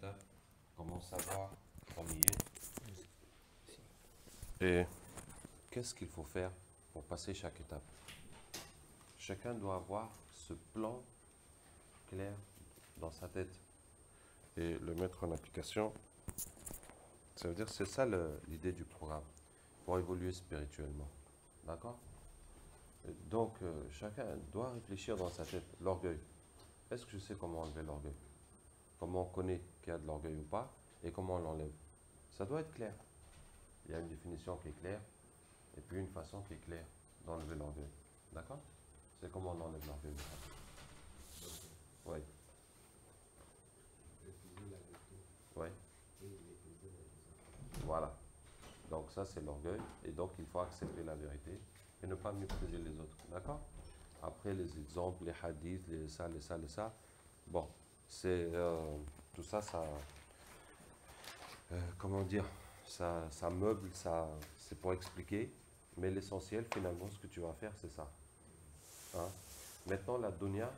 étape. Comment savoir s'ennuyer? Et qu'est-ce qu'il faut faire pour passer chaque étape? Chacun doit avoir ce plan clair dans sa tête et le mettre en application. Ça veut dire que c'est ça l'idée du programme, pour évoluer spirituellement. D'accord? Donc, chacun doit réfléchir dans sa tête. L'orgueil. Est-ce que je sais comment enlever l'orgueil? Comment on connaît qu'il y a de l'orgueil ou pas? Et comment on l'enlève? Ça doit être clair. Il y a une définition qui est claire et puis une façon qui est claire d'enlever l'orgueil. D'accord? C'est comment on enlève l'orgueil. Oui. Oui. Voilà. Donc ça, c'est l'orgueil. Et donc, il faut accepter la vérité et ne pas mépriser les autres. D'accord? Après, les exemples, les hadiths, les ça, les ça, les ça. Bon, c'est tout ça, comment dire, ça meuble, ça, c'est pour expliquer. Mais l'essentiel, finalement, ce que tu vas faire, c'est ça. Hein? Maintenant, la dunya,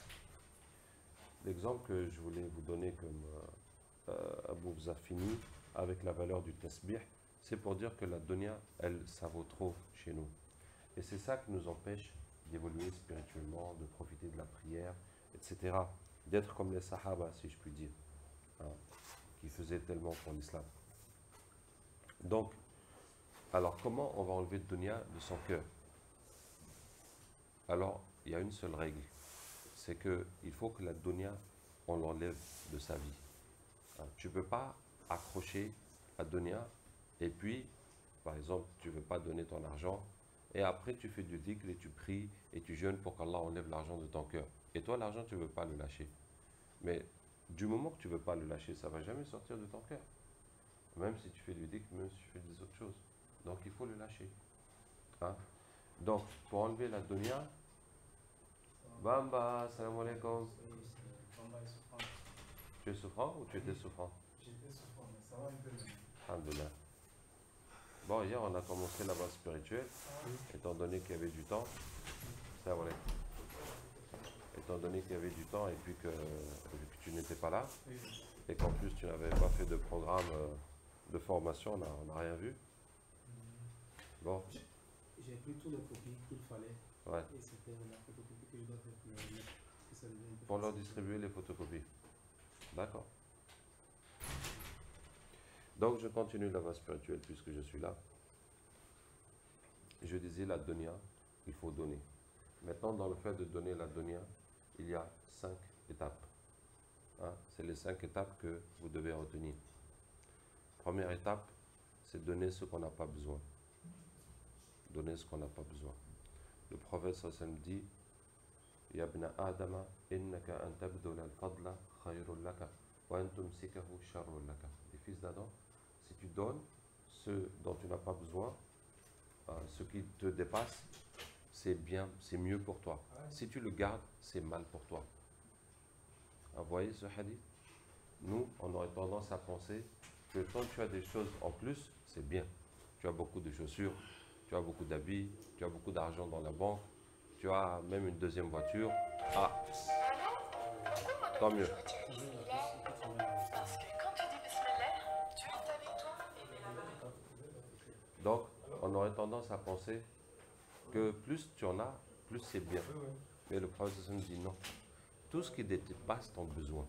l'exemple que je voulais vous donner comme Abou vous a fini avec la valeur du tasbih, c'est pour dire que la dunya, elle, ça vaut trop chez nous. Et c'est ça qui nous empêche d'évoluer spirituellement, de profiter de la prière, etc. D'être comme les sahaba, si je puis dire, hein, qui faisaient tellement pour l'islam. Donc, alors comment on va enlever le dunya de son cœur? Alors, il y a une seule règle, c'est qu'il faut que la dunya, on l'enlève de sa vie. Hein, tu ne peux pas accrocher la dunya et puis, par exemple, tu ne veux pas donner ton argent et après tu fais du dhikr et tu pries et tu jeûnes pour qu'Allah enlève l'argent de ton cœur. Et toi, l'argent, tu ne veux pas le lâcher. Mais du moment que tu ne veux pas le lâcher, ça ne va jamais sortir de ton cœur. Même si tu fais du dhikr, même si tu fais des autres choses. Donc, il faut le lâcher. Hein? Donc, pour enlever la dunya, Bamba, salam alaikum. Bamba est souffrant. Tu es souffrant ou tu étais souffrant? J'étais souffrant, mais ça va un peu mieux. Alhamdulillah. Bon, hier, on a commencé la base spirituelle, étant donné qu'il y avait du temps. C'est vrai. Étant donné qu'il y avait du temps et puis que tu n'étais pas là, et qu'en plus tu n'avais pas fait de programme de formation, on n'a rien vu. Bon. J'ai pris tous les copies qu'il fallait. Ouais. Et c'était la photocopie que je dois faire pour leur remettre. Pour leur distribuer les photocopies. D'accord. Donc je continue la voie spirituelle puisque je suis là. Je disais la dunya, il faut donner. Maintenant, dans le fait de donner la dunya, il y a 5 étapes. Hein? C'est les 5 étapes que vous devez retenir. Première étape, c'est donner ce qu'on n'a pas besoin. Donner ce qu'on n'a pas besoin. Le prophète sallam dit Ya ibna Adama, innaka an tabdula al-fadla khayrun laka, wa an tumsikahu sharrun laka. Les fils d'Adam, si tu donnes ce dont tu n'as pas besoin, ce qui te dépasse, c'est bien, c'est mieux pour toi. Si tu le gardes, c'est mal pour toi. Vous voyez ce hadith? Nous, on aurait tendance à penser que quand tu as des choses en plus, c'est bien. Tu as beaucoup de chaussures, tu as beaucoup d'habits, tu as beaucoup d'argent dans la banque, tu as même une deuxième voiture. Ah, tant mieux. Parce que quand tu dis Bismillah, Dieu est avec toi et met la main. Donc, on aurait tendance à penser que plus tu en as, plus c'est bien. Mais le prophète nous dit non. Tout ce qui dépasse ton besoin,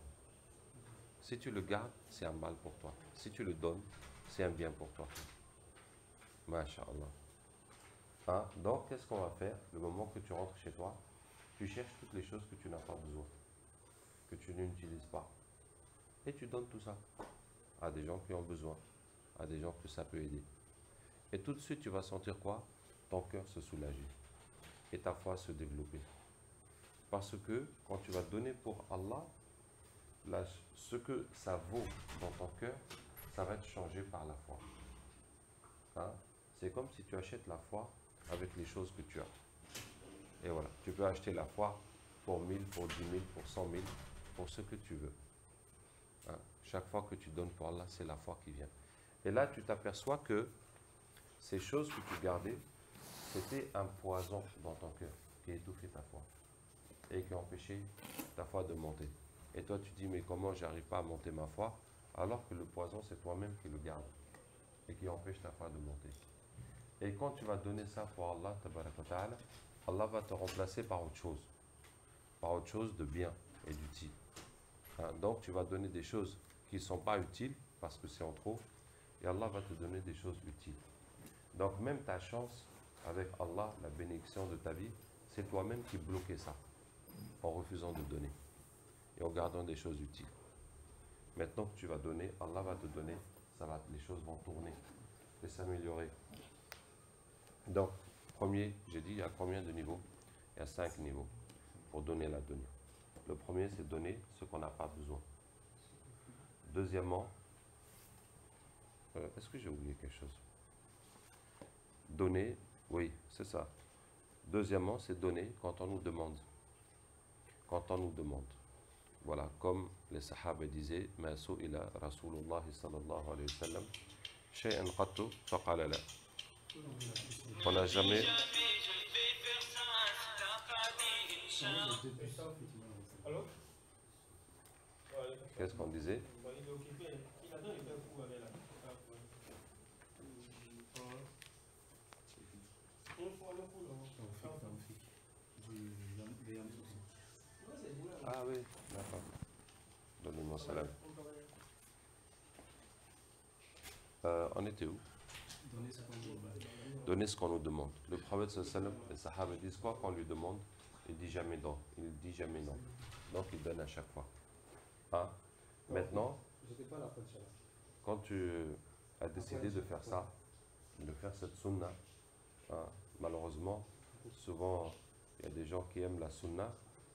si tu le gardes, c'est un mal pour toi. Si tu le donnes, c'est un bien pour toi. Masha'Allah. Hein? Donc, qu'est-ce qu'on va faire? Le moment que tu rentres chez toi, tu cherches toutes les choses que tu n'as pas besoin, que tu n'utilises pas. Et tu donnes tout ça à des gens qui ont besoin, à des gens que ça peut aider. Et tout de suite, tu vas sentir quoi? Ton cœur se soulager et ta foi se développer. Parce que quand tu vas donner pour Allah, là, ce que ça vaut dans ton cœur, ça va être changé par la foi. Hein? C'est comme si tu achètes la foi avec les choses que tu as. Et voilà, tu peux acheter la foi pour 1000, pour 10 000, pour 100 000, pour ce que tu veux. Hein? Chaque fois que tu donnes pour Allah, c'est la foi qui vient. Et là, tu t'aperçois que ces choses que tu gardais, c'était un poison dans ton cœur qui étouffait ta foi et qui empêchait ta foi de monter. Et toi, tu dis, mais comment j'arrive pas à monter ma foi? Alors que le poison, c'est toi-même qui le garde et qui empêche ta foi de monter. Et quand tu vas donner ça pour Allah, tabaraka wa ta'ala, Allah va te remplacer par autre chose de bien et d'utile. Hein, donc tu vas donner des choses qui ne sont pas utiles parce que c'est en trop, et Allah va te donner des choses utiles. Donc même ta chance avec Allah, la bénédiction de ta vie, c'est toi-même qui bloquais ça en refusant de donner et en gardant des choses utiles. Maintenant que tu vas donner, Allah va te donner, les choses vont tourner et s'améliorer. Donc, premier, j'ai dit, il y a combien de niveaux? Il y a 5 niveaux pour donner la dunya. Le premier, c'est donner ce qu'on n'a pas besoin. Deuxièmement, est-ce que j'ai oublié quelque chose? Donner, oui, c'est ça. Deuxièmement, c'est donner quand on nous demande. Quand on nous demande. Voilà, comme les sahaba disaient, Ma su'ila Rasulullah sallallahu alayhi wa sallam, shay'an qattu faqala la. On n'a jamais. Alors, Qu'est-ce qu'on disait? il est occupé. Il attend de faire coup avec la. Ah oui, d'accord. Donnez-moi salam. On était où? Donner ce qu'on nous demande. Le prophète sallam, les sahaba disent quoi qu'on lui demande? Il dit jamais non. Il dit jamais non. Donc il donne à chaque fois. Hein? Maintenant, quand tu as décidé de faire ça, de faire cette sunna, hein, malheureusement, souvent il y a des gens qui aiment la sunna,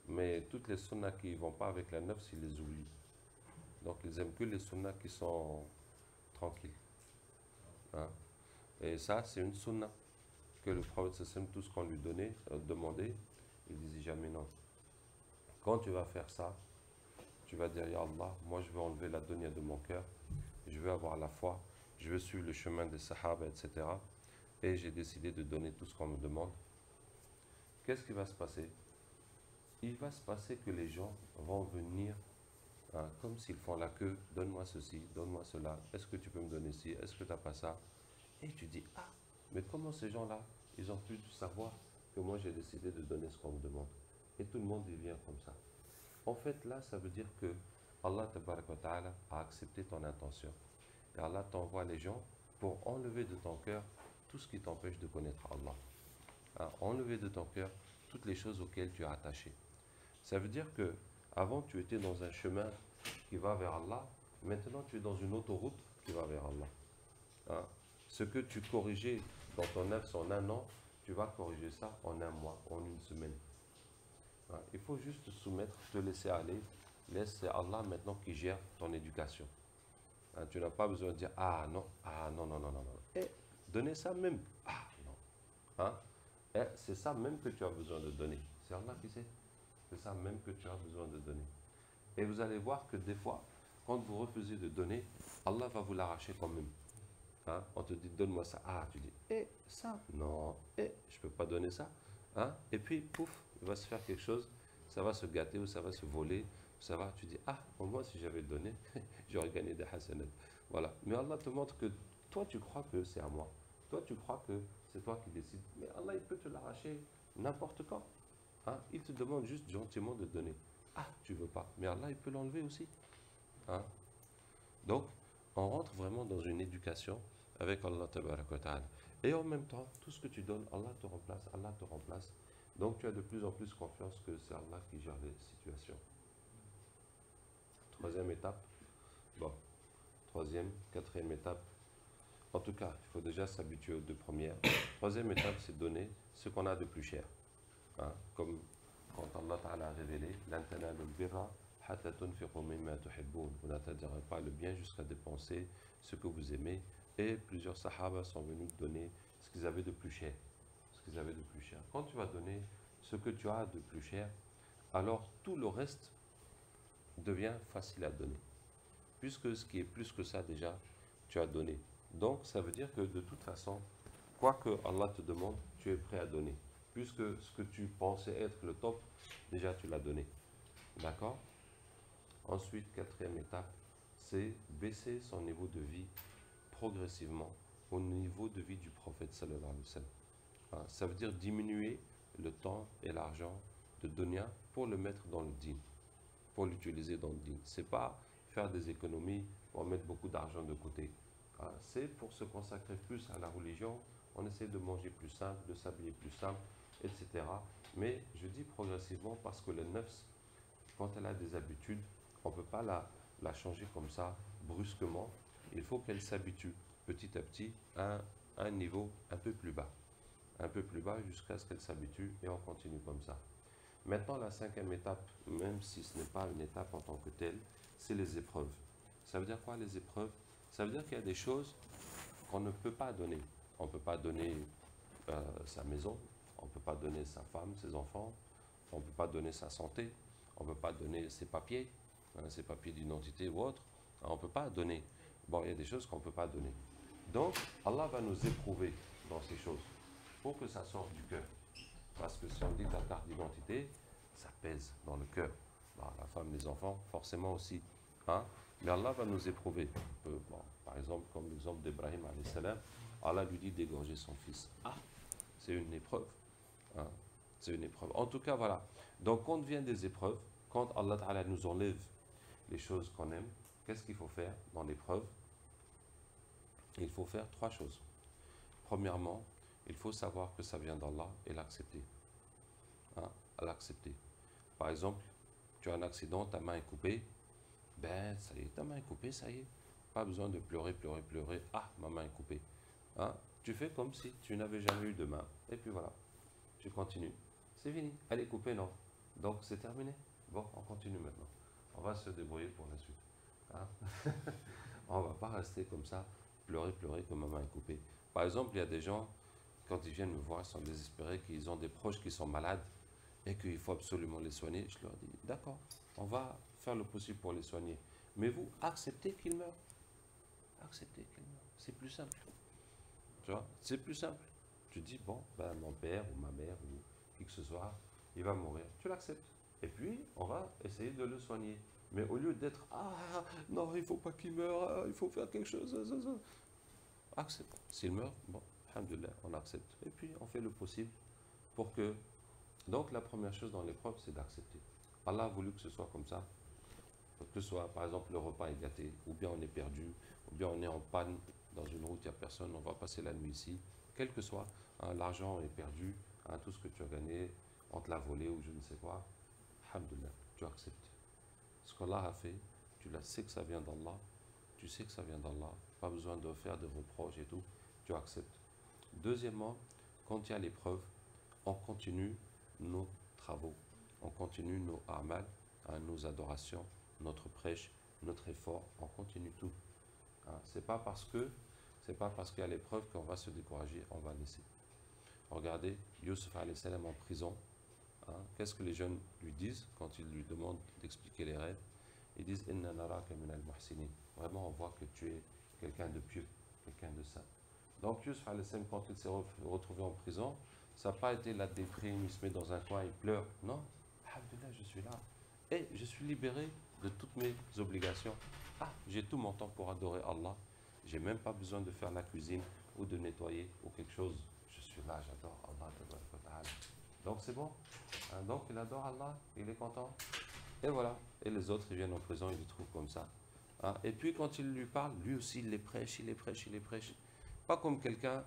mais toutes les sunnas qui ne vont pas avec la nafs, ils les oublient. Donc ils aiment que les sunnas qui sont tranquilles. Hein? Et ça, c'est une sunna que le prophète sallam, tout ce qu'on lui donnait, demandait, il disait jamais non. Quand tu vas faire ça, tu vas dire, Ya Allah, moi je veux enlever la dunya de mon cœur, je veux avoir la foi, je veux suivre le chemin des sahaba, etc. Et j'ai décidé de donner tout ce qu'on me demande. Qu'est-ce qui va se passer? Il va se passer que les gens vont venir, hein, comme s'ils font la queue, donne-moi ceci, donne-moi cela, est-ce que tu peux me donner ci, est-ce que tu n'as pas ça? Et tu dis, ah, mais comment ces gens-là, ils ont pu savoir que moi j'ai décidé de donner ce qu'on me demande? Et tout le monde y vient comme ça. En fait, là, ça veut dire que Allah ta'ala a accepté ton intention. Et Allah t'envoie les gens pour enlever de ton cœur tout ce qui t'empêche de connaître Allah. Hein, enlever de ton cœur toutes les choses auxquelles tu es attaché. Ça veut dire que avant tu étais dans un chemin qui va vers Allah, maintenant tu es dans une autoroute qui va vers Allah. Hein, ce que tu corrigeais dans ton œuvre en un an, tu vas corriger ça en un mois, en une semaine. Hein, il faut juste te soumettre, te laisser aller. C'est Allah maintenant qui gère ton éducation. Hein, tu n'as pas besoin de dire ah non, non, non, non, non, non. Et donner ça même. Ah non. Hein? C'est ça même que tu as besoin de donner. C'est Allah qui sait. C'est ça même que tu as besoin de donner. Et vous allez voir que des fois, quand vous refusez de donner, Allah va vous l'arracher quand même. Hein? On te dit donne-moi ça. Ah, tu dis ça, non, je ne peux pas donner ça. Hein? Et puis, pouf, il va se faire quelque chose, ça va se gâter ou ça va se voler. Ça va, tu dis, ah, au moins si j'avais donné, j'aurais gagné des hasanat. Voilà. Mais Allah te montre que toi, tu crois que c'est à moi. Toi, tu crois que c'est toi qui décides. Mais Allah, il peut te l'arracher n'importe quand. Hein? Il te demande juste gentiment de donner. Ah, tu veux pas. Mais Allah, il peut l'enlever aussi. Hein? Donc, on rentre vraiment dans une éducation avec Allah ta'ala. Et en même temps, tout ce que tu donnes, Allah te remplace, Allah te remplace. Donc, tu as de plus en plus confiance que c'est Allah qui gère les situations. Troisième étape, bon, troisième, quatrième étape. En tout cas, il faut déjà s'habituer aux deux premières. Troisième étape, c'est donner ce qu'on a de plus cher. Hein, comme quand Allah Ta'ala a révélé, vous n'atteindrez pas le bien jusqu'à dépenser ce que vous aimez. Et plusieurs sahaba sont venus donner ce qu'ils avaient de plus cher. Ce qu'ils avaient de plus cher. Quand tu vas donner ce que tu as de plus cher, alors tout le reste devient facile à donner. Puisque ce qui est plus que ça déjà, tu as donné. Donc ça veut dire que de toute façon, quoi que Allah te demande, tu es prêt à donner. Puisque ce que tu pensais être le top, déjà tu l'as donné. D'accord? Ensuite, quatrième étape, c'est baisser son niveau de vie progressivement au niveau de vie du prophète sallallahu alayhi wa sallam. Ça veut dire diminuer le temps et l'argent de dunya pour le mettre dans le dîn, pour l'utiliser dans le dîn. C'est pas faire des économies pour mettre beaucoup d'argent de côté. C'est pour se consacrer plus à la religion. On essaie de manger plus simple, de s'habiller plus simple, etc. Mais je dis progressivement parce que le nefs, quand elle a des habitudes, on ne peut pas la changer comme ça, brusquement. Il faut qu'elle s'habitue petit à petit à un niveau un peu plus bas. Un peu plus bas jusqu'à ce qu'elle s'habitue et on continue comme ça. Maintenant, la cinquième étape, même si ce n'est pas une étape en tant que telle, c'est les épreuves. Ça veut dire quoi les épreuves? Ça veut dire qu'il y a des choses qu'on ne peut pas donner. On ne peut pas donner sa maison, on ne peut pas donner sa femme, ses enfants, on ne peut pas donner sa santé, on ne peut pas donner ses papiers d'identité ou autre. On ne peut pas donner. Bon, il y a des choses qu'on ne peut pas donner. Donc, Allah va nous éprouver dans ces choses pour que ça sorte du cœur. Parce que si on dit ta carte d'identité, ça pèse dans le cœur. Bon, la femme, les enfants, forcément aussi. Mais Allah va nous éprouver. Par exemple, comme l'exemple d'Ibrahim alayhi salam, Allah lui dit d'égorger son fils. C'est une épreuve. C'est une épreuve. En tout cas, voilà. Donc, quand vient des épreuves, quand Allah Ta'ala nous enlève les choses qu'on aime, qu'est-ce qu'il faut faire dans l'épreuve? Il faut faire 3 choses. Premièrement, il faut savoir que ça vient d'Allah et l'accepter. L'accepter. Par exemple, tu as un accident, ta main est coupée. Ben, ça y est, ta main est coupée, ça y est. Pas besoin de pleurer. Ma main est coupée. Tu fais comme si tu n'avais jamais eu de main. Et puis voilà, tu continues. C'est fini. Elle est coupée, non. Donc, c'est terminé. Bon, on continue maintenant. On va se débrouiller pour la suite. On ne va pas rester comme ça, pleurer que ma main est coupée. Par exemple, il y a des gens, quand ils viennent me voir, ils sont désespérés, qu'ils ont des proches qui sont malades et qu'il faut absolument les soigner. Je leur dis, d'accord, on va faire le possible pour les soigner. Mais vous, acceptez qu'ils meurent. Acceptez qu'ils meurent. C'est plus simple. Tu vois, c'est plus simple. Tu dis, bon, ben, mon père ou ma mère ou qui que ce soit, il va mourir. Tu l'acceptes. Et puis, on va essayer de le soigner. Mais au lieu d'être, non, il ne faut pas qu'il meure, il faut faire quelque chose. Accepte. S'il meurt, bon, alhamdoulilah, on accepte. Et puis, on fait le possible pour que... Donc, la première chose dans l'épreuve, c'est d'accepter. Allah a voulu que ce soit comme ça. Que ce soit, par exemple, le repas est gâté, ou bien on est perdu, ou bien on est en panne dans une route, il n'y a personne, on va passer la nuit ici. Quel que soit, l'argent est perdu, tout ce que tu as gagné, on te l'a volé ou je ne sais quoi. Alhamdoulilah, tu acceptes. Ce qu'Allah a fait, tu sais que ça vient d'Allah, tu sais que ça vient d'Allah, pas besoin de faire des reproches et tout, tu acceptes. Deuxièmement, quand il y a l'épreuve, on continue nos travaux, on continue nos amal, nos adorations, notre prêche, notre effort, on continue tout. C'est pas parce qu'il y a l'épreuve qu'on va se décourager, on va laisser. Regardez, Yusuf alayhi salam en prison, qu'est-ce que les jeunes lui disent quand ils lui demandent d'expliquer les rêves? Ils disent Inna naraka min al-muhsinin. Vraiment, on voit que tu es quelqu'un de pieux, quelqu'un de saint. Donc, Yusuf alayhi salam, quand il s'est retrouvé en prison, ça n'a pas été la déprime, il se met dans un coin, il pleure. Non, alhamdoulilah, je suis là. Et je suis libéré de toutes mes obligations. J'ai tout mon temps pour adorer Allah. J'ai même pas besoin de faire la cuisine ou de nettoyer ou quelque chose. Je suis là, j'adore Allah. Donc c'est bon. Donc il adore Allah, il est content. Et voilà. Et les autres, ils viennent en prison, ils le trouvent comme ça. Et puis quand il lui parle, lui aussi, il les prêche. Pas comme quelqu'un,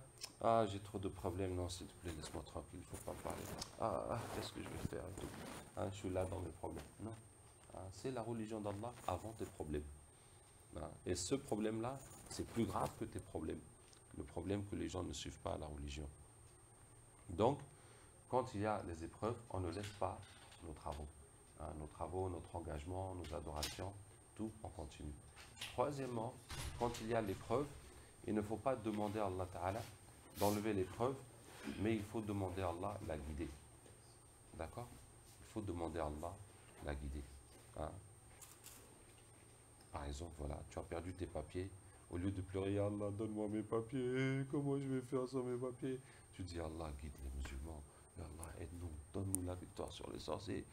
j'ai trop de problèmes, non, s'il te plaît, laisse-moi tranquille, il ne faut pas parler. Qu'est-ce que je vais faire et tout. Je suis là dans mes problèmes. Non. C'est la religion d'Allah avant tes problèmes. Et ce problème-là, c'est plus grave que tes problèmes. Le problème que les gens ne suivent pas la religion. Donc, quand il y a les épreuves, on ne laisse pas nos travaux. Nos travaux, notre engagement, nos adorations, tout, on continue. Troisièmement, quand il y a l'épreuve, il ne faut pas demander à Allah Ta'ala d'enlever l'épreuve, mais il faut demander à Allah la guider. D'accord? Il faut demander à Allah la guider. Par exemple, voilà, tu as perdu tes papiers. Au lieu de pleurer, Allah, donne-moi mes papiers, comment je vais faire sans mes papiers? Tu dis, Allah, guide les musulmans. Allah, aide-nous, donne-nous la victoire sur les sorciers,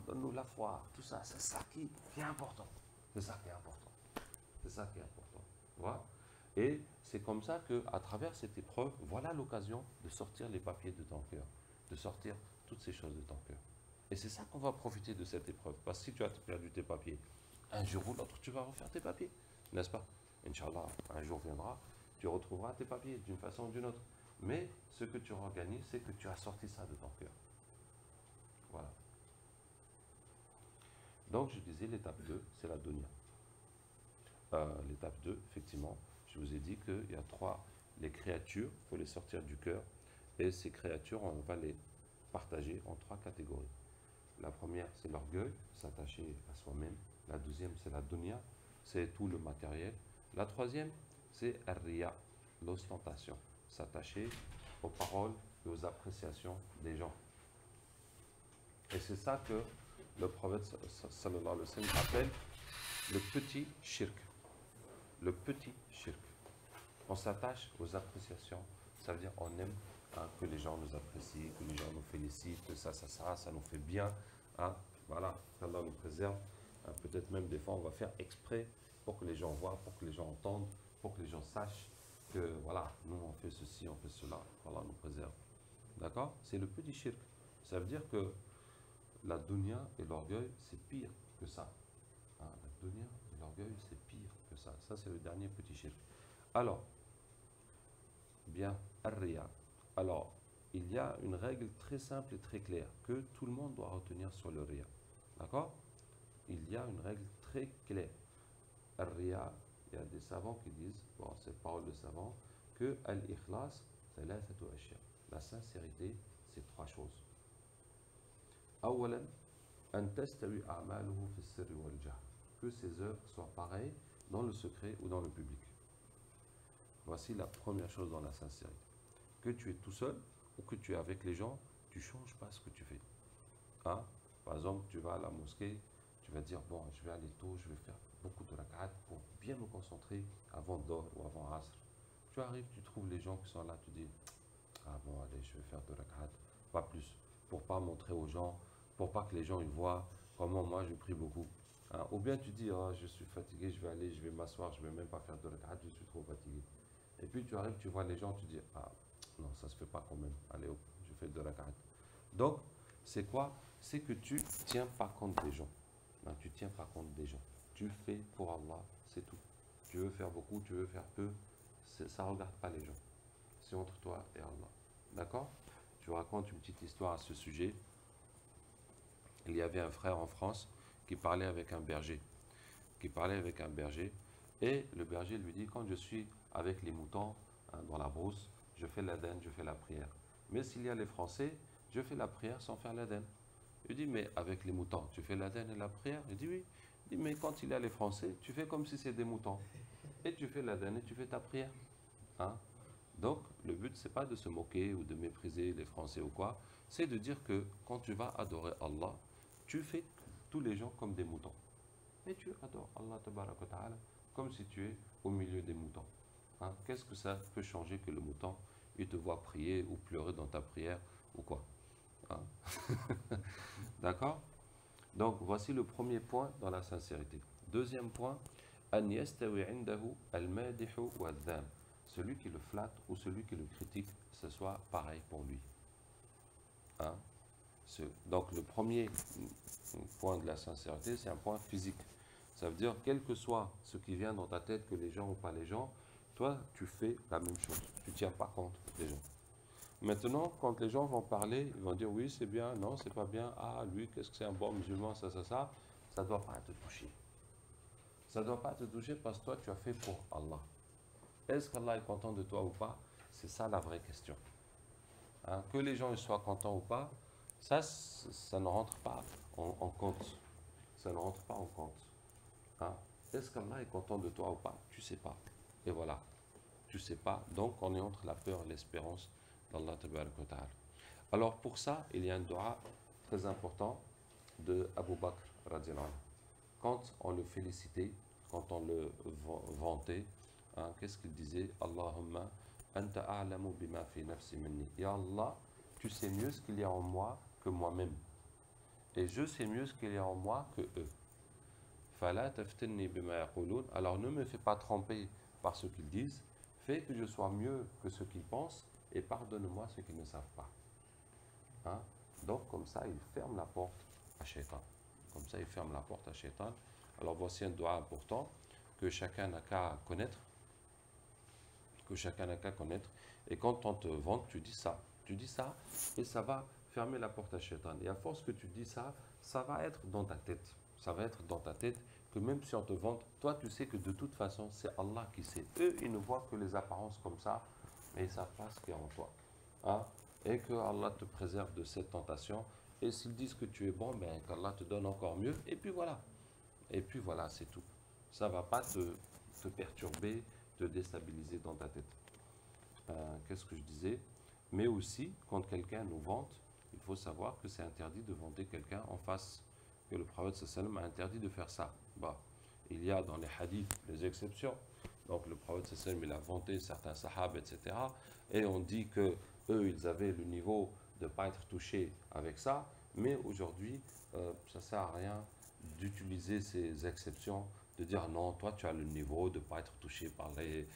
donne-nous la foi, tout ça, c'est ça qui est important. C'est ça qui est important. C'est ça qui est important. Voilà. Et c'est comme ça qu'à travers cette épreuve, voilà l'occasion de sortir les papiers de ton cœur, de sortir toutes ces choses de ton cœur. Et c'est ça qu'on va profiter de cette épreuve. Parce que si tu as perdu tes papiers, un jour ou l'autre, tu vas refaire tes papiers. N'est-ce pas? Inch'Allah, un jour viendra, tu retrouveras tes papiers d'une façon ou d'une autre. Mais ce que tu organises, c'est que tu as sorti ça de ton cœur. Voilà. Donc, je disais, l'étape 2, c'est la dunya. L'étape 2, effectivement, je vous ai dit qu'il y a 3, les créatures, il faut les sortir du cœur. Et ces créatures, on va les partager en 3 catégories. La première, c'est l'orgueil, s'attacher à soi-même. La deuxième, c'est la dunya, c'est tout le matériel. La troisième, c'est ar-riya, l'ostentation, s'attacher aux paroles et aux appréciations des gens. Et c'est ça que le prophète sallallahu alayhi wa sallam appelle le petit shirk. Le petit shirk. On s'attache aux appréciations, ça veut dire on aime que les gens nous apprécient, que les gens nous félicitent, que ça nous fait bien. Hein, voilà, qu'Allah nous préserve. Hein, peut-être même des fois on va faire exprès pour que les gens voient, pour que les gens entendent, pour que les gens sachent que voilà, nous on fait ceci, on fait cela, qu'Allah nous préserve. D'accord? C'est le petit shirk. Ça veut dire que la dunya et l'orgueil, c'est pire que ça. Hein, la dunya et l'orgueil, c'est pire que ça. Ça, c'est le dernier petit shirk. Alors, bien, ar-riya. Alors, il y a une règle très simple et très claire que tout le monde doit retenir sur le riya. D'accord? Il y a une règle très claire. Ar-riya, il y a des savants qui disent, bon, c'est parole de savants, que al-ikhlas, thalathatu ashya. La sincérité, c'est 3 choses. أولاً أن تستوي أعماله في السر والجهر. Que ses œuvres soient pareilles dans le secret ou dans le public. Voici la première chose dans la sincérité. Que tu es tout seul ou que tu es avec les gens, tu ne changes pas ce que tu fais. Hein? Par exemple, tu vas à la mosquée, tu vas dire, bon, je vais aller tôt, je vais faire beaucoup de rak'at pour bien me concentrer avant Dohr ou avant Asr. Tu arrives, tu trouves les gens qui sont là, tu dis, ah bon, allez, je vais faire de rak'at, pas plus, pour pas montrer aux gens, pour pas que les gens ils voient comment moi je prie beaucoup. Hein? Ou bien tu dis, oh, je suis fatigué, je vais aller, je vais m'asseoir, je ne vais même pas faire de rak'at, je suis trop fatigué. Et puis tu arrives, tu vois les gens, tu dis, ah non, ça se fait pas quand même, allez, hop, je fais de rak'at. Donc, c'est quoi? C'est que tu ne tiens pas compte des gens. Hein? Tu ne tiens pas compte des gens. Tu fais pour Allah, c'est tout. Tu veux faire beaucoup, tu veux faire peu, ça ne regarde pas les gens. C'est entre toi et Allah. D'accord? Je vous raconte une petite histoire à ce sujet. Il y avait un frère en France qui parlait avec un berger. Et le berger lui dit, quand je suis avec les moutons hein, dans la brousse, je fais l'adhan, je fais la prière. Mais s'il y a les Français, je fais la prière sans faire l'adhan. Il dit, mais avec les moutons, tu fais l'adhan et la prière? Il dit, oui. Il dit, mais quand il y a les Français, tu fais comme si c'était des moutons. Et tu fais l'adhan et tu fais ta prière. Hein? Donc, le but, ce n'est pas de se moquer ou de mépriser les Français ou quoi. C'est de dire que quand tu vas adorer Allah, tu fais tous les gens comme des moutons. Et tu adores Allah ta'ala comme si tu es au milieu des moutons. Hein? Qu'est-ce que ça peut changer que le mouton, il te voit prier ou pleurer dans ta prière ou quoi? Hein? D'accord? Donc, voici le premier point dans la sincérité. Deuxième point, an yastawi indahu al-madihu wa al-dham. Celui qui le flatte ou celui qui le critique, ce soit pareil pour lui. Hein? Donc le premier point de la sincérité, c'est un point physique. Ça veut dire, quel que soit ce qui vient dans ta tête, que les gens ou pas les gens, toi, tu fais la même chose. Tu ne tiens pas compte des gens. Maintenant, quand les gens vont parler, ils vont dire, oui, c'est bien, non, c'est pas bien, ah, lui, qu'est-ce que c'est un bon musulman, ça ne doit pas te toucher. Ça ne doit pas te toucher parce que toi, tu as fait pour Allah. Est-ce qu'Allah est content de toi ou pas? C'est ça la vraie question. Hein? Que les gens soient contents ou pas, ça ne rentre pas en compte. Ça ne rentre pas en compte. Hein? Est-ce qu'Allah est content de toi ou pas? Tu ne sais pas. Et voilà. Tu ne sais pas. Donc, on est entre la peur et l'espérance d'Allah ta'ala. Alors, pour ça, il y a un dua très important de Abu Bakr radiallahu anhu. Quand on le félicitait, quand on le vantait, hein, qu'est-ce qu'il disait? Allahumma anta a'lamu bima fi nafsi minni. Ya Allah, tu sais mieux ce qu'il y a en moi que moi-même. Et je sais mieux ce qu'il y a en moi que eux. فَلَا تَفْتِنِّي بِمَا يَقُولُونَ. Alors ne me fais pas tromper par ce qu'ils disent, fais que je sois mieux que ce qu'ils pensent et pardonne-moi ce qu'ils ne savent pas. Hein? Donc comme ça, il ferme la porte à Shaitan. Comme ça, il ferme la porte à Shaitan. Alors voici un doigt important que chacun n'a qu'à connaître. Que chacun n'a qu'à connaître. Et quand on te vante, tu dis ça. Tu dis ça et ça va fermer la porte à Shaitan. Et à force que tu dis ça, ça va être dans ta tête. Ça va être dans ta tête que même si on te vante, toi tu sais que de toute façon, c'est Allah qui sait. Eux, ils ne voient que les apparences comme ça, mais ils ne savent pas ce qu'il y a en toi. Hein? Et que Allah te préserve de cette tentation. Et s'ils disent que tu es bon, ben qu'Allah te donne encore mieux. Et puis voilà. Et puis voilà, c'est tout. Ça ne va pas te perturber, te déstabiliser dans ta tête. Qu'est-ce que je disais? Mais aussi, quand quelqu'un nous vante, il faut savoir que c'est interdit de vanter quelqu'un en face. Que le prophète sallam a interdit de faire ça. Bah, il y a dans les hadiths des exceptions. Donc le prophète sallam, il a vanté certains sahaba, etc. Et on dit que eux, ils avaient le niveau de ne pas être touchés avec ça. Mais aujourd'hui, ça ne sert à rien d'utiliser ces exceptions, de dire non, toi tu as le niveau de ne pas être touché par les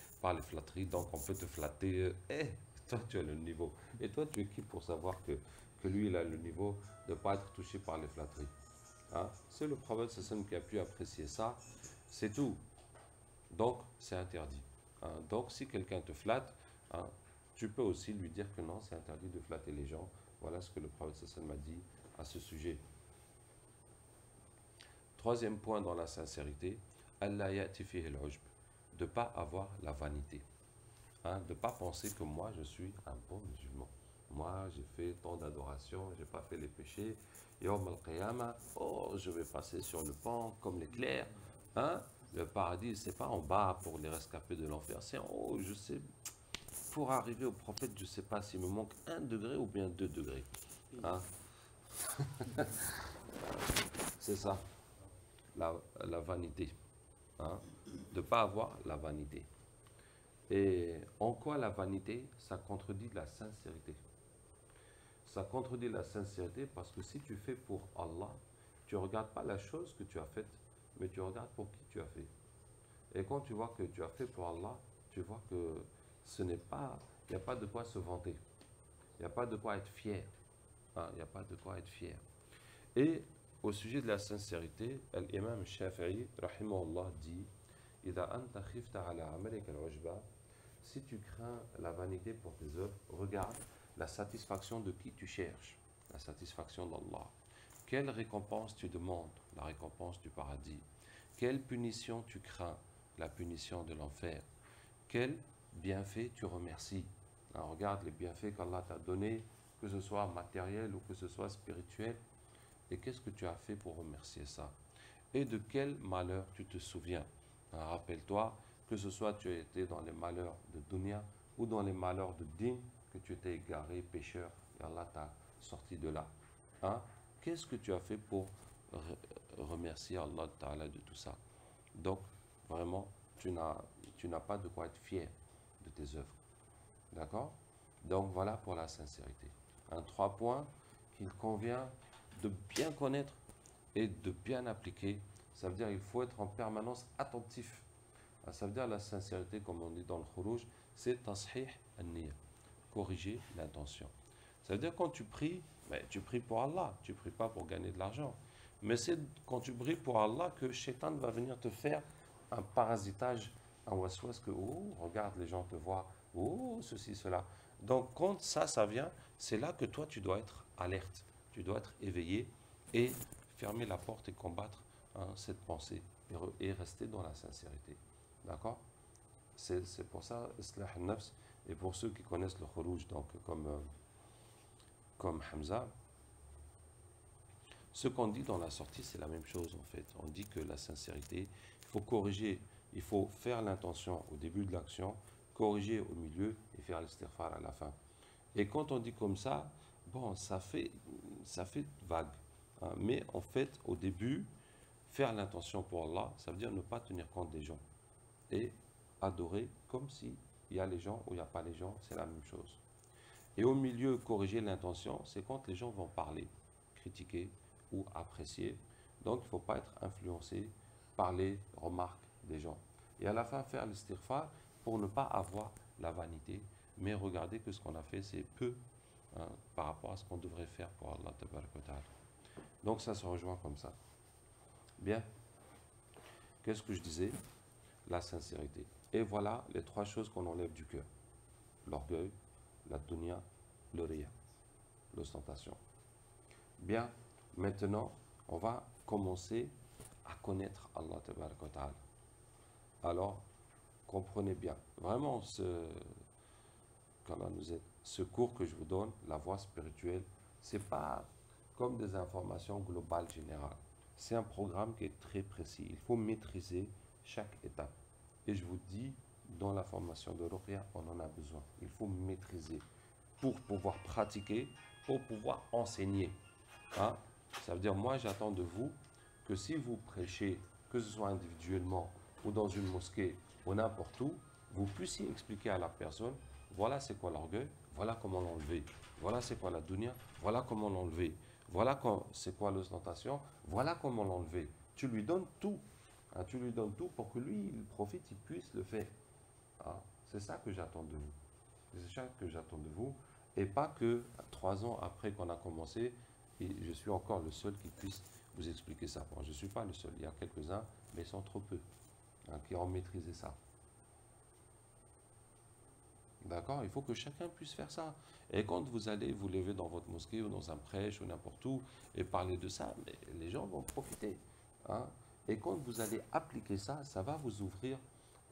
flatteries, donc on peut te flatter. Toi tu as le niveau. Et toi tu es qui pour savoir que lui il a le niveau de ne pas être touché par les flatteries? Hein? C'est le prophète sallam qui a pu apprécier ça, c'est tout. Donc c'est interdit. Hein? Donc si quelqu'un te flatte, hein, tu peux aussi lui dire que non, c'est interdit de flatter les gens. Voilà ce que le prophète sallam a dit à ce sujet. Troisième point dans la sincérité, Allah ya'ti fihi al-ujb, de ne pas avoir la vanité. Hein, de ne pas penser que moi je suis un bon musulman. Moi j'ai fait tant d'adoration, je n'ai pas fait les péchés. Yawm al-Qiyamah, oh je vais passer sur le pont comme l'éclair. Hein? Le paradis, c'est pas en bas pour les rescapés de l'enfer, c'est en haut, je sais. Pour arriver au prophète, je ne sais pas s'il me manque 1 degré ou bien 2 degrés. Hein? C'est ça. La vanité, hein, de ne pas avoir la vanité. Et en quoi la vanité, ça contredit la sincérité? Ça contredit la sincérité parce que si tu fais pour Allah, tu ne regardes pas la chose que tu as faite, mais tu regardes pour qui tu as fait. Et quand tu vois que tu as fait pour Allah, tu vois que ce n'est pas, il n'y a pas de quoi se vanter. Il n'y a pas de quoi être fier. Hein, il n'y a pas de quoi être fier. Et au sujet de la sincérité, l'imam Shafi'i, rahimahullah, dit إِذَا أَنْتَ خِفْتَ عَلَى عَمَلِكَ الْعُجْبَ. Si tu crains la vanité pour tes œuvres, regarde la satisfaction de qui tu cherches, la satisfaction d'Allah. Quelle récompense tu demandes? La récompense du paradis. Quelle punition tu crains? La punition de l'enfer. Quel bienfait tu remercies? Alors, regarde les bienfaits qu'Allah t'a donnés, que ce soit matériel ou que ce soit spirituel. Et qu'est-ce que tu as fait pour remercier ça? Et de quel malheur tu te souviens? Rappelle-toi, que ce soit tu as été dans les malheurs de dunya ou dans les malheurs de din, que tu étais égaré, pécheur, et Allah t'a sorti de là. Hein? Qu'est-ce que tu as fait pour remercier Allah Ta'ala de tout ça? Donc, vraiment, tu n'as pas de quoi être fier de tes œuvres. D'accord? Donc, voilà pour la sincérité. 3 points qu'il convient de bien connaître et de bien appliquer. Ça veut dire qu'il faut être en permanence attentif. Ça veut dire la sincérité, comme on dit dans le Khuruj, c'est tashih an-niyya, corriger l'intention. Ça veut dire quand tu pries, ben, tu pries pour Allah, tu ne pries pas pour gagner de l'argent. Mais c'est quand tu pries pour Allah que Shaitan va venir te faire un parasitage, un waswas que, oh, regarde, les gens te voient, oh, ceci, cela. Donc quand ça vient, c'est là que toi, tu dois être alerte, tu dois être éveillé et fermer la porte et combattre cette pensée et rester dans la sincérité. D'accord? C'est pour ça, Islah al-Nafs, et pour ceux qui connaissent le Khuruj, donc comme Hamza, ce qu'on dit dans la sortie, c'est la même chose en fait. On dit que la sincérité, il faut corriger, il faut faire l'intention au début de l'action, corriger au milieu et faire l'istighfar à la fin. Et quand on dit comme ça, bon, ça fait vague. Hein, mais en fait, au début, faire l'intention pour Allah, ça veut dire ne pas tenir compte des gens. Et adorer comme s'il y a les gens ou il n'y a pas les gens, c'est la même chose. Et au milieu, corriger l'intention, c'est quand les gens vont parler, critiquer ou apprécier. Donc, il ne faut pas être influencé par les remarques des gens. Et à la fin, faire l'istighfar pour ne pas avoir la vanité, mais regarder que ce qu'on a fait, c'est peu par rapport à ce qu'on devrait faire pour Allah tabaraka wa ta'ala. Donc ça se rejoint comme ça. Bien. Qu'est-ce que je disais? La sincérité. Et voilà les trois choses qu'on enlève du cœur. L'orgueil, la dunya, le riya, l'ostentation. Bien, maintenant, on va commencer à connaître Allah tabaraka wa ta'ala. Alors, comprenez bien, vraiment ce cours que je vous donne, la voie spirituelle, c'est pas comme des informations globales générales. C'est un programme qui est très précis. Il faut maîtriser chaque étape. Et je vous dis, dans la formation de Ruqya, on en a besoin. Il faut maîtriser pour pouvoir pratiquer, pour pouvoir enseigner. Hein? Ça veut dire, moi, j'attends de vous que si vous prêchez, que ce soit individuellement ou dans une mosquée ou n'importe où, vous puissiez expliquer à la personne, voilà c'est quoi l'orgueil, voilà comment l'enlever, voilà c'est quoi la dunya, voilà comment l'enlever, voilà c'est quoi l'ostentation, voilà comment l'enlever. Tu lui donnes tout. Hein, tu lui donnes tout pour que lui, il profite, il puisse le faire. Hein, c'est ça que j'attends de vous. C'est ça que j'attends de vous. Et pas que 3 ans après qu'on a commencé, et je suis encore le seul qui puisse vous expliquer ça. Bon, je ne suis pas le seul. Il y a quelques-uns, mais ils sont trop peu, qui ont maîtrisé ça. D'accord? Il faut que chacun puisse faire ça. Et quand vous allez vous lever dans votre mosquée ou dans un prêche ou n'importe où et parler de ça, mais les gens vont profiter. Hein? Et quand vous allez appliquer ça, ça va vous ouvrir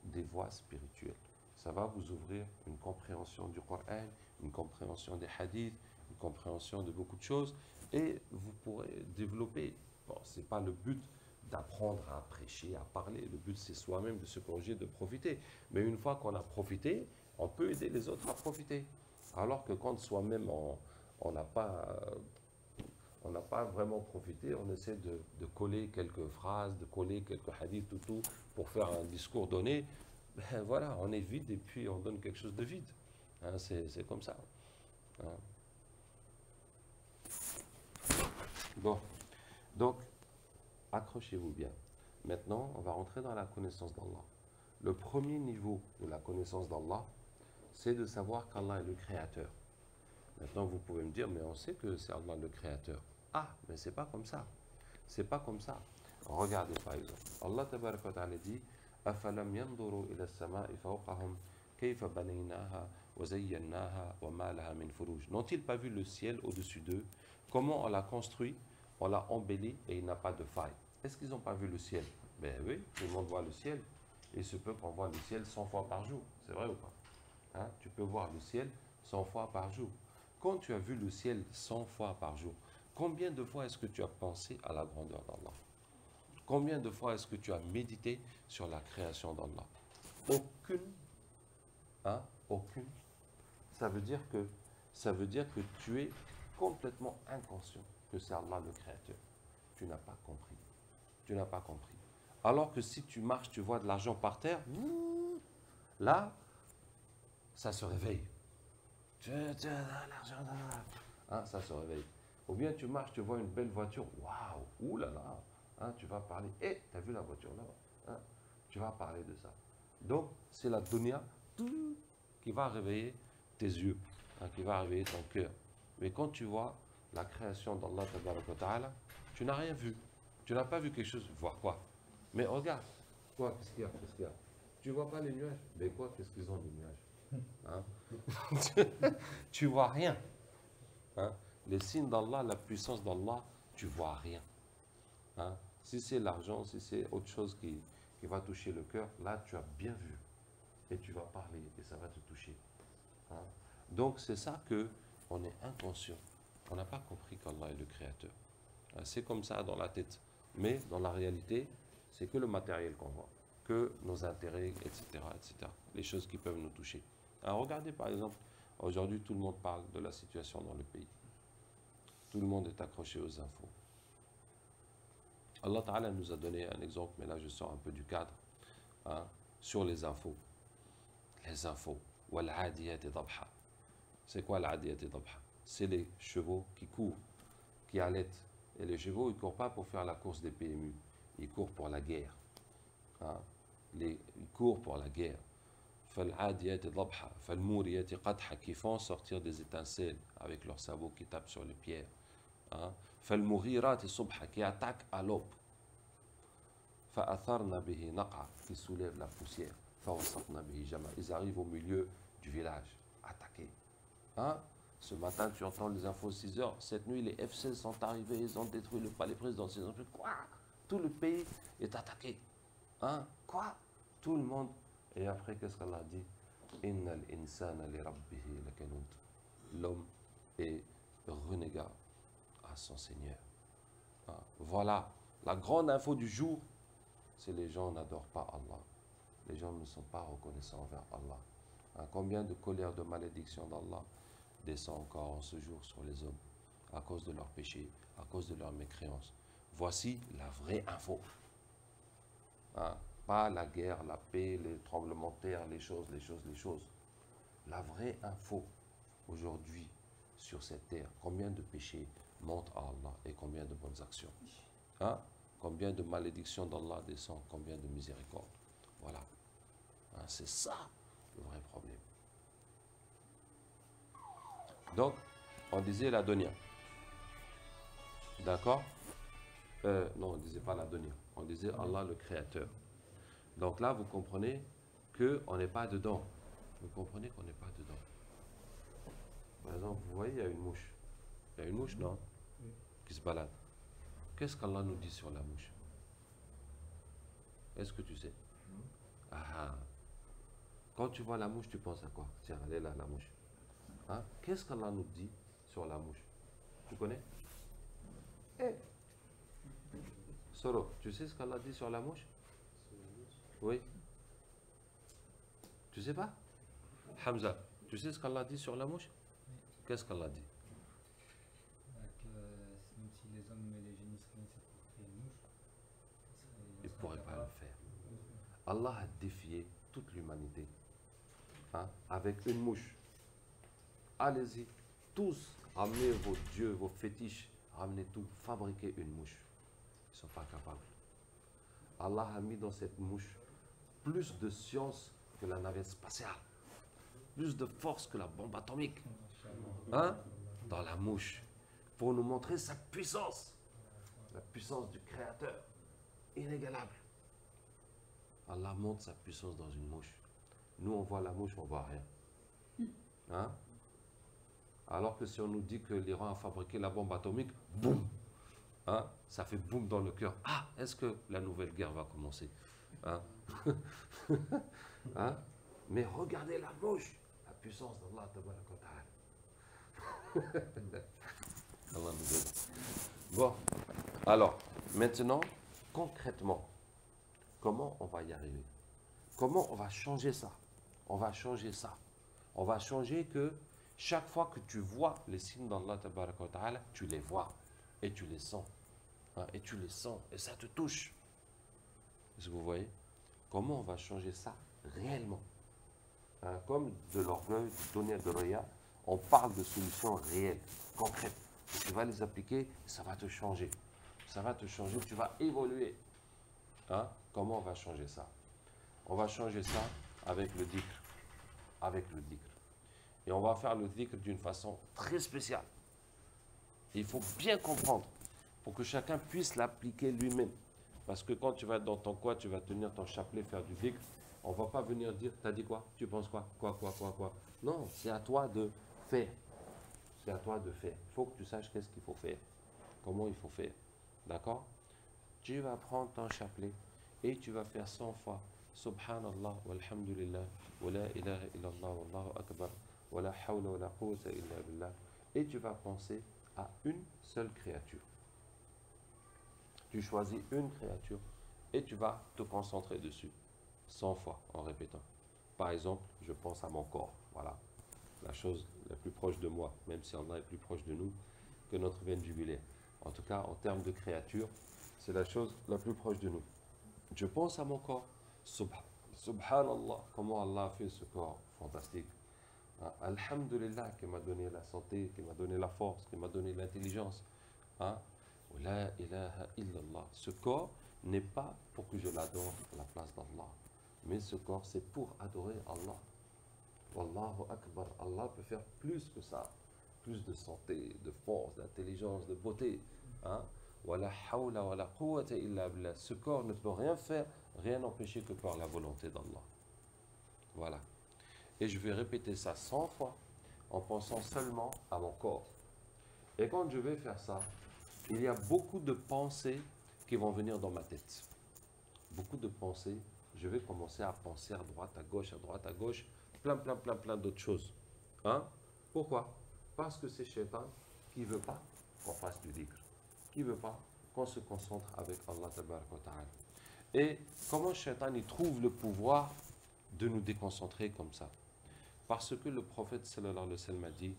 des voies spirituelles. Ça va vous ouvrir une compréhension du Coran, une compréhension des hadiths, une compréhension de beaucoup de choses. Et vous pourrez développer. Bon, ce n'est pas le but d'apprendre à prêcher, à parler. Le but, c'est soi-même de se corriger, de profiter. Mais une fois qu'on a profité, on peut aider les autres à profiter. Alors que quand soi-même, on n'a pas vraiment profité, on essaie de coller quelques phrases, de coller quelques hadiths, tout, pour faire un discours donné. Ben voilà, on est vide et puis on donne quelque chose de vide. Hein, c'est comme ça. Hein. Bon, donc, accrochez-vous bien. Maintenant, on va rentrer dans la connaissance d'Allah. Le premier niveau de la connaissance d'Allah, c'est de savoir qu'Allah est le créateur. Maintenant, vous pouvez me dire, mais on sait que c'est Allah le créateur. Ah, mais c'est pas comme ça. C'est pas comme ça. Regardez par exemple. Allah tabaraka wa ta'ala dit أَفَلَمْ يَنْظُرُوا إِلَى السَّمَاءِ فَوْقَهُمْ كَيْفَ بَنَيْنَاهَا وَزَيَّنَّاهَا وَمَا لَهَا مِنْ فُرُوجٍ. N'ont-ils pas vu le ciel au-dessus d'eux? Comment on l'a construit, on l'a embelli et il n'a pas de faille. Est-ce qu'ils n'ont pas vu le ciel? Ben oui, tout le monde voit le ciel. Il se peut qu'on voit le ciel 100 fois par jour. C'est vrai ou pas? Hein? Tu peux voir le ciel 100 fois par jour. Quand tu as vu le ciel 100 fois par jour, combien de fois est-ce que tu as pensé à la grandeur d'Allah? Combien de fois est-ce que tu as médité sur la création d'Allah? Aucune. Hein? Aucune. Ça veut dire que tu es complètement inconscient que c'est Allah le créateur. Tu n'as pas compris. Tu n'as pas compris. Alors que si tu marches, tu vois de l'argent par terre, là, ça se réveille. L'argent, hein, ça se réveille. Ou bien tu marches, tu vois une belle voiture, waouh, oulala, hein, tu vas parler, hé, t'as vu la voiture là, hein, tu vas parler de ça. Donc, c'est la dunya qui va réveiller tes yeux, hein, qui va réveiller ton cœur. Mais quand tu vois la création d'Allah, tu n'as rien vu. Tu n'as pas vu quelque chose, voir quoi? Mais regarde, quoi, qu'est-ce qu'il y a, qu'est-ce qu'il y a? Tu vois pas les nuages? Mais quoi, qu'est-ce qu'ils ont les nuages? Hein? Tu vois rien. Hein? Les signes d'Allah, la puissance d'Allah, tu vois rien. Hein? Si c'est l'argent, si c'est autre chose qui va toucher le cœur, là tu as bien vu. Et tu vas parler et ça va te toucher. Hein? Donc c'est ça que on est inconscient. On n'a pas compris qu'Allah est le créateur. Hein? C'est comme ça dans la tête. Mais dans la réalité, c'est que le matériel qu'on voit, que nos intérêts, etc., etc. Les choses qui peuvent nous toucher. Alors regardez par exemple, aujourd'hui tout le monde parle de la situation dans le pays. Tout le monde est accroché aux infos. Allah Ta'ala nous a donné un exemple, mais là je sors un peu du cadre, hein, sur les infos. Les infos. C'est quoi l'adiyat et dabha? C'est les chevaux qui courent, qui allaitent. Et les chevaux, ils ne courent pas pour faire la course des PMU. Ils courent pour la guerre. hein, ils courent pour la guerre. فالعاديات ضبحة فالموريات قدحة qui font sortir des étincelles avec leurs sabots qui tapent sur les pierres. Hein. فالمغيرات صبحة qui attaquent à l'aube. فأثرن به نقعة qui soulève la poussière. فوسطن به جمع. Ils arrivent au milieu du village, attaqués. Hein? Ce matin, tu entends les infos 6 heures. Cette nuit, les F-16 sont arrivés, ils ont détruit le palais présidentiel. Quoi? Tout le pays est attaqué. Hein? Quoi? Tout le monde. Et après, qu'est-ce qu'Allah dit? Innal insana li rabbihi lakanud. L'homme est renégat à son Seigneur. Hein? Voilà. La grande info du jour, c'est les gens n'adorent pas Allah. Les gens ne sont pas reconnaissants envers Allah. Hein? Combien de colère, de malédiction d'Allah descend encore en ce jour sur les hommes à cause de leurs péchés, à cause de leurs mécréances. Voici la vraie info. Hein? Pas la guerre, la paix, les tremblements de terre, les choses. La vraie info aujourd'hui sur cette terre, combien de péchés montent à Allah et combien de bonnes actions. Hein? Combien de malédictions d'Allah descend, combien de miséricorde. Voilà. Hein? C'est ça le vrai problème. Donc, on disait la dunya. D'accord? Non, on ne disait pas la dunya. On disait Allah le Créateur. Donc là, vous comprenez qu'on n'est pas dedans. Vous comprenez qu'on n'est pas dedans. Par exemple, vous voyez, il y a une mouche. Il y a une mouche, non? Qui se balade. Qu'est-ce qu'Allah nous dit sur la mouche? Est-ce que tu sais? Ah. Quand tu vois la mouche, tu penses à quoi? Tiens, elle est là, la mouche. Hein? Qu'est-ce qu'Allah nous dit sur la mouche? Tu connais? Soro, tu sais ce qu'Allah dit sur la mouche? Oui. Tu sais pas? Hamza, tu sais ce qu'Allah dit sur la mouche? Qu'est-ce qu'Allah dit? Même si les hommes et les génies se réunissent pour créer une mouche, Ils ne pourraient pas le faire. Allah a défié toute l'humanité, hein, avec une mouche. Allez-y, tous, ramenez vos dieux, vos fétiches, ramenez tout, fabriquez une mouche. Ils ne sont pas capables. Allah a mis dans cette mouche plus de science que la navette spatiale, plus de force que la bombe atomique. Hein? Dans la mouche, pour nous montrer sa puissance, la puissance du Créateur, inégalable. Allah montre sa puissance dans une mouche. Nous, on voit la mouche, on ne voit rien. Hein? Alors que si on nous dit que l'Iran a fabriqué la bombe atomique, boum, hein? Ça fait boum dans le cœur. Ah, est-ce que la nouvelle guerre va commencer? Hein? Hein? Mais regardez la mouche, la puissance d'Allah. Allah nous aide. Bon, alors, maintenant, concrètement, comment on va y arriver? Comment on va changer ça? On va changer ça. On va changer que chaque fois que tu vois les signes d'Allah, tu les vois et tu les sens. Hein, et tu les sens et ça te touche. Est-ce que vous voyez? Comment on va changer ça réellement? Hein, comme de l'orgueil, du tonnerre de Roya, on parle de solutions réelles, concrètes. Et tu vas les appliquer et ça va te changer. Ça va te changer, tu vas évoluer. Hein? Comment on va changer ça? On va changer ça avec le dhikr. Avec le dhikr. Et on va faire le dhikr d'une façon très spéciale. Il faut bien comprendre pour que chacun puisse l'appliquer lui-même. Parce que quand tu vas être dans ton coin, tu vas tenir ton chapelet, faire du dhikr, on ne va pas venir dire, t'as dit quoi? Tu penses quoi? Quoi? Non, c'est à toi de faire. C'est à toi de faire. Il faut que tu saches qu'est-ce qu'il faut faire. Comment il faut faire. D'accord? Tu vas prendre ton chapelet et tu vas faire 100 fois Subhanallah walhamdulillah wa la ilaha illallah wallahu akbar wa la hawla wa la quwwata illa billah. Et tu vas penser à une seule créature. Tu choisis une créature et tu vas te concentrer dessus 100 fois en répétant. Par exemple, je pense à mon corps. Voilà, la chose la plus proche de moi, même si Allah est plus proche de nous que notre veine jugulaire. En tout cas, en termes de créature, c'est la chose la plus proche de nous. Je pense à mon corps. Subhanallah, comment Allah a fait ce corps fantastique. Hein? Alhamdulillah, qui m'a donné la santé, qui m'a donné la force, qui m'a donné l'intelligence. Hein? La ilaha illallah. Ce corps, n'est pas pour que je l'adore à la place d'Allah. Mais ce corps, c'est pour adorer Allah. Wallahu Akbar. Allah peut faire plus que ça. Plus de santé, de force, d'intelligence, de beauté. Hein? Wala hawla wala quwwata illa billah. Ce corps ne peut rien faire, rien empêcher que par la volonté d'Allah. Voilà. Et je vais répéter ça 100 fois en pensant seulement à mon corps. Et quand je vais faire ça, il y a beaucoup de pensées qui vont venir dans ma tête. Beaucoup de pensées. Je vais commencer à penser à droite, à gauche, plein d'autres choses. Hein? Pourquoi? Parce que c'est Shaitan qui ne veut pas qu'on fasse du dhikr, qui ne veut pas qu'on se concentre avec Allah tabaraka wa ta'ala. Et comment Shaitan il trouve le pouvoir de nous déconcentrer comme ça? Parce que le prophète sallallahu alayhi wa sallam a dit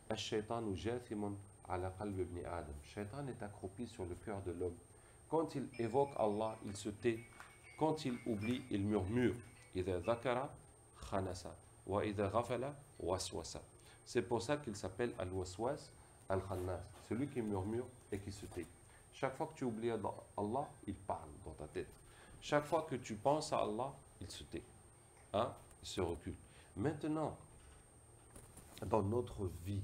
Ash-shaytanu jathimun ala qalbi ibn Adam. Shaitan est accroupi sur le cœur de l'homme. Quand il évoque Allah, il se tait. Quand il oublie, il murmure. Idha dhakara khanasa wa idha ghafala waswasa. C'est pour ça qu'il s'appelle al-waswas al-khannas, celui qui murmure et qui se tait. Chaque fois que tu oublies Allah, il parle dans ta tête. Chaque fois que tu penses à Allah, il se tait. Hein? Il se recule. Maintenant, dans notre vie,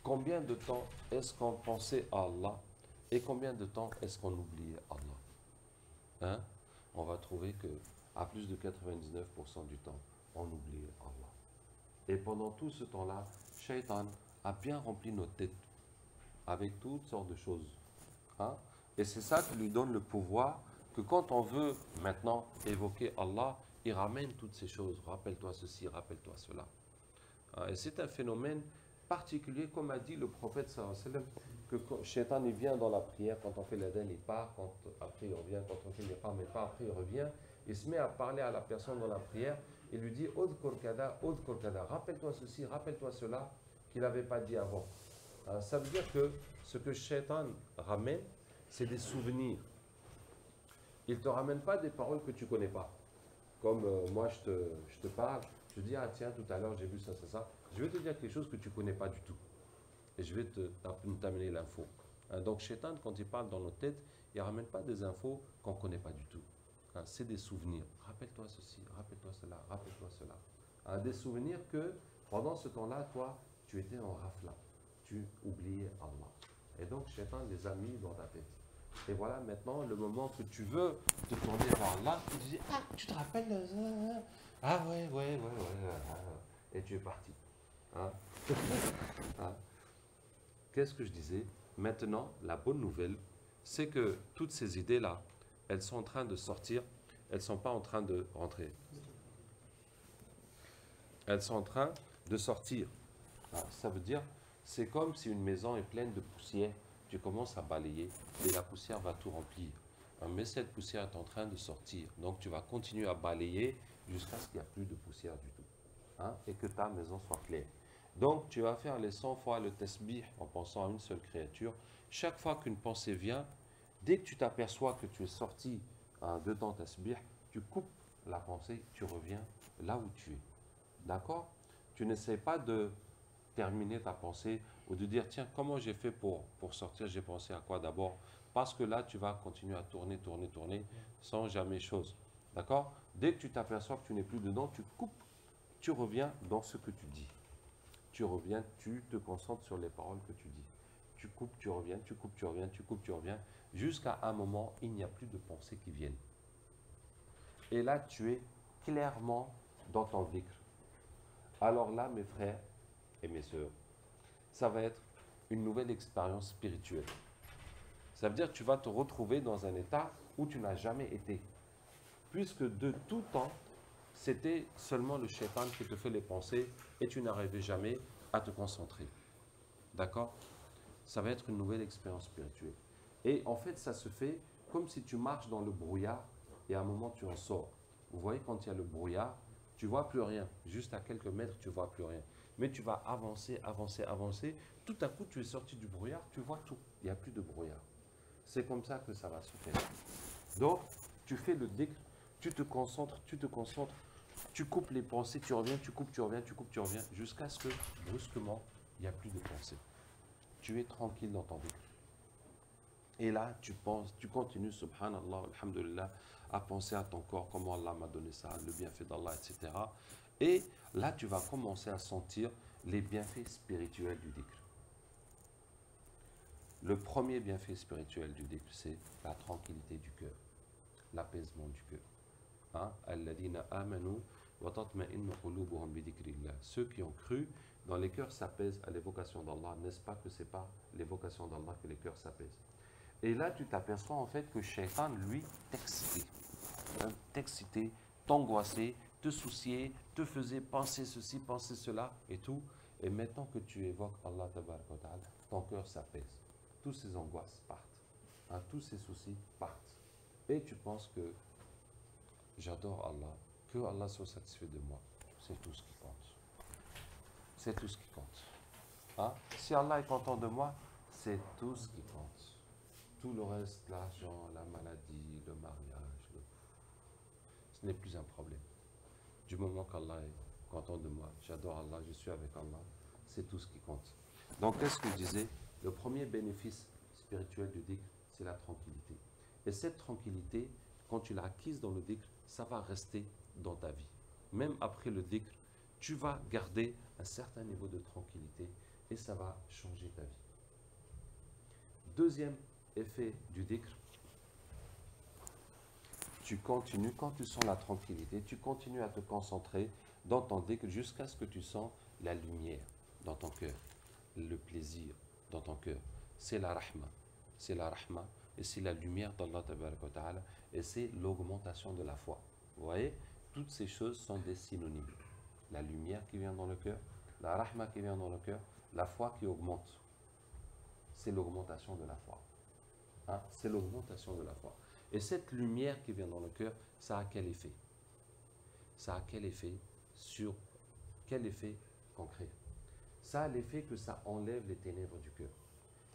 combien de temps est-ce qu'on pensait à Allah et combien de temps est-ce qu'on oubliait Allah? Hein? On va trouver que à plus de 99% du temps, on oubliait Allah. Et pendant tout ce temps-là, Shaitan a bien rempli nos têtes avec toutes sortes de choses. Hein? Et c'est ça qui lui donne le pouvoir que quand on veut maintenant évoquer Allah, il ramène toutes ces choses. Rappelle-toi ceci, rappelle-toi cela. Hein? Et c'est un phénomène particulier, comme a dit le prophète sallallahu alayhi wa sallam, que Shaitan il vient dans la prière, quand on fait l'adhan, il part, quand après il revient, quand on fait l'iqam, il part, après il revient, il se met à parler à la personne dans la prière, il lui dit Udkur kada, rappelle-toi ceci, rappelle-toi cela, qu'il n'avait pas dit avant. Alors, ça veut dire que ce que Shaitan ramène, c'est des souvenirs. Il ne te ramène pas des paroles que tu ne connais pas. Comme moi je te parle, je te dis ah tiens, tout à l'heure j'ai vu ça, ça, ça. Je vais te dire quelque chose que tu ne connais pas du tout. Et je vais t'amener l'info. Hein, donc Shaitan, quand il parle dans nos têtes, il ne ramène pas des infos qu'on ne connaît pas du tout. Hein, c'est des souvenirs. Rappelle-toi ceci, rappelle-toi cela, rappelle-toi cela. Hein, des souvenirs que pendant ce temps-là, toi, tu étais en rafla. Tu oubliais Allah. Et donc Shaitan les a mis dans ta tête. Et voilà maintenant le moment que tu veux te tourner vers Allah, tu dis ah, tu te rappelles ah ouais. Et tu es parti. Hein? Hein? Qu'est-ce que je disais? Maintenant, la bonne nouvelle, c'est que toutes ces idées-là, elles sont en train de sortir, elles ne sont pas en train de rentrer. Elles sont en train de sortir. Alors, ça veut dire, c'est comme si une maison est pleine de poussière, tu commences à balayer et la poussière va tout remplir. Mais cette poussière est en train de sortir. Donc tu vas continuer à balayer jusqu'à ce qu'il n'y a plus de poussière du tout. Hein, et que ta maison soit claire. Donc tu vas faire les 100 fois le tasbih en pensant à une seule créature. Chaque fois qu'une pensée vient, dès que tu t'aperçois que tu es sorti de ton tasbih, tu coupes la pensée, tu reviens là où tu es. D'accord? Tu n'essaies pas de terminer ta pensée ou de dire tiens, comment j'ai fait pour sortir, j'ai pensé à quoi d'abord? Parce que là, tu vas continuer à tourner sans jamais chose. D'accord? Dès que tu t'aperçois que tu n'es plus dedans, tu coupes, tu reviens dans ce que tu dis. Tu reviens, tu te concentres sur les paroles que tu dis. Tu coupes, tu reviens, tu coupes, tu reviens, tu coupes, tu reviens, jusqu'à un moment, il n'y a plus de pensées qui viennent. Et là, tu es clairement dans ton dhikr. Alors là, mes frères et mes sœurs, ça va être une nouvelle expérience spirituelle. Ça veut dire que tu vas te retrouver dans un état où tu n'as jamais été. Puisque de tout temps, c'était seulement le shaitan qui te fait les pensées et tu n'arrivais jamais à te concentrer. D'accord? Ça va être une nouvelle expérience spirituelle. Et en fait, ça se fait comme si tu marches dans le brouillard et à un moment tu en sors. Vous voyez, quand il y a le brouillard, tu ne vois plus rien. Juste à quelques mètres, tu ne vois plus rien. Mais tu vas avancer. Tout à coup, tu es sorti du brouillard, tu vois tout. Il n'y a plus de brouillard. C'est comme ça que ça va se faire. Donc, tu fais le dhikr, tu te concentres, tu coupes les pensées, tu reviens, tu coupes, tu reviens, jusqu'à ce que, brusquement, il n'y a plus de pensée. Tu es tranquille dans ton dhikr. Et là, tu penses, tu continues, subhanallah, alhamdulillah, à penser à ton corps, comment Allah m'a donné ça, le bienfait d'Allah, etc. Et là, tu vas commencer à sentir les bienfaits spirituels du dhikr. Le premier bienfait spirituel du dhikr, c'est la tranquillité du cœur, l'apaisement du cœur. Hein? Alladhina amanu wa tatma'innu qulubuhum bi dhikrillah. Ceux qui ont cru, dans les cœurs s'apaisent à l'évocation d'Allah. N'est-ce pas que ce n'est pas l'évocation d'Allah que les cœurs s'apaisent? Et là, tu t'aperçois en fait que Shaitan, lui, t'excitait, t'angoissait, te souciait, te faisait penser ceci, penser cela et tout. Et maintenant que tu évoques Allah, ton cœur s'apaise. Tous ces angoisses partent. Hein, tous ces soucis partent. Et tu penses que j'adore Allah, que Allah soit satisfait de moi. C'est tout ce qui compte. C'est tout ce qui compte. Hein? Si Allah est content de moi, c'est tout ce qui compte. Tout le reste, l'argent, la maladie, le mariage, ce n'est plus un problème. Du moment qu'Allah est content de moi, j'adore Allah, je suis avec Allah, c'est tout ce qui compte. Donc, qu'est-ce que je disais? Le premier bénéfice spirituel du dhikr, c'est la tranquillité. Et cette tranquillité, quand tu l'as acquise dans le dhikr, ça va rester dans ta vie. Même après le dhikr, tu vas garder un certain niveau de tranquillité et ça va changer ta vie. Deuxième effet du dhikr, tu continues, quand tu sens la tranquillité, tu continues à te concentrer dans ton dhikr jusqu'à ce que tu sens la lumière dans ton cœur, le plaisir dans ton cœur. C'est la rahma. C'est la rahma et c'est la lumière d'Allah Ta'ala et c'est l'augmentation de la foi. Vous voyez, toutes ces choses sont des synonymes. La lumière qui vient dans le cœur, la rahma qui vient dans le cœur, la foi qui augmente. C'est l'augmentation de la foi. Hein? C'est l'augmentation de la foi. Et cette lumière qui vient dans le cœur, ça a quel effet? Ça a quel effet sur quel effet concret? Ça a l'effet que ça enlève les ténèbres du cœur.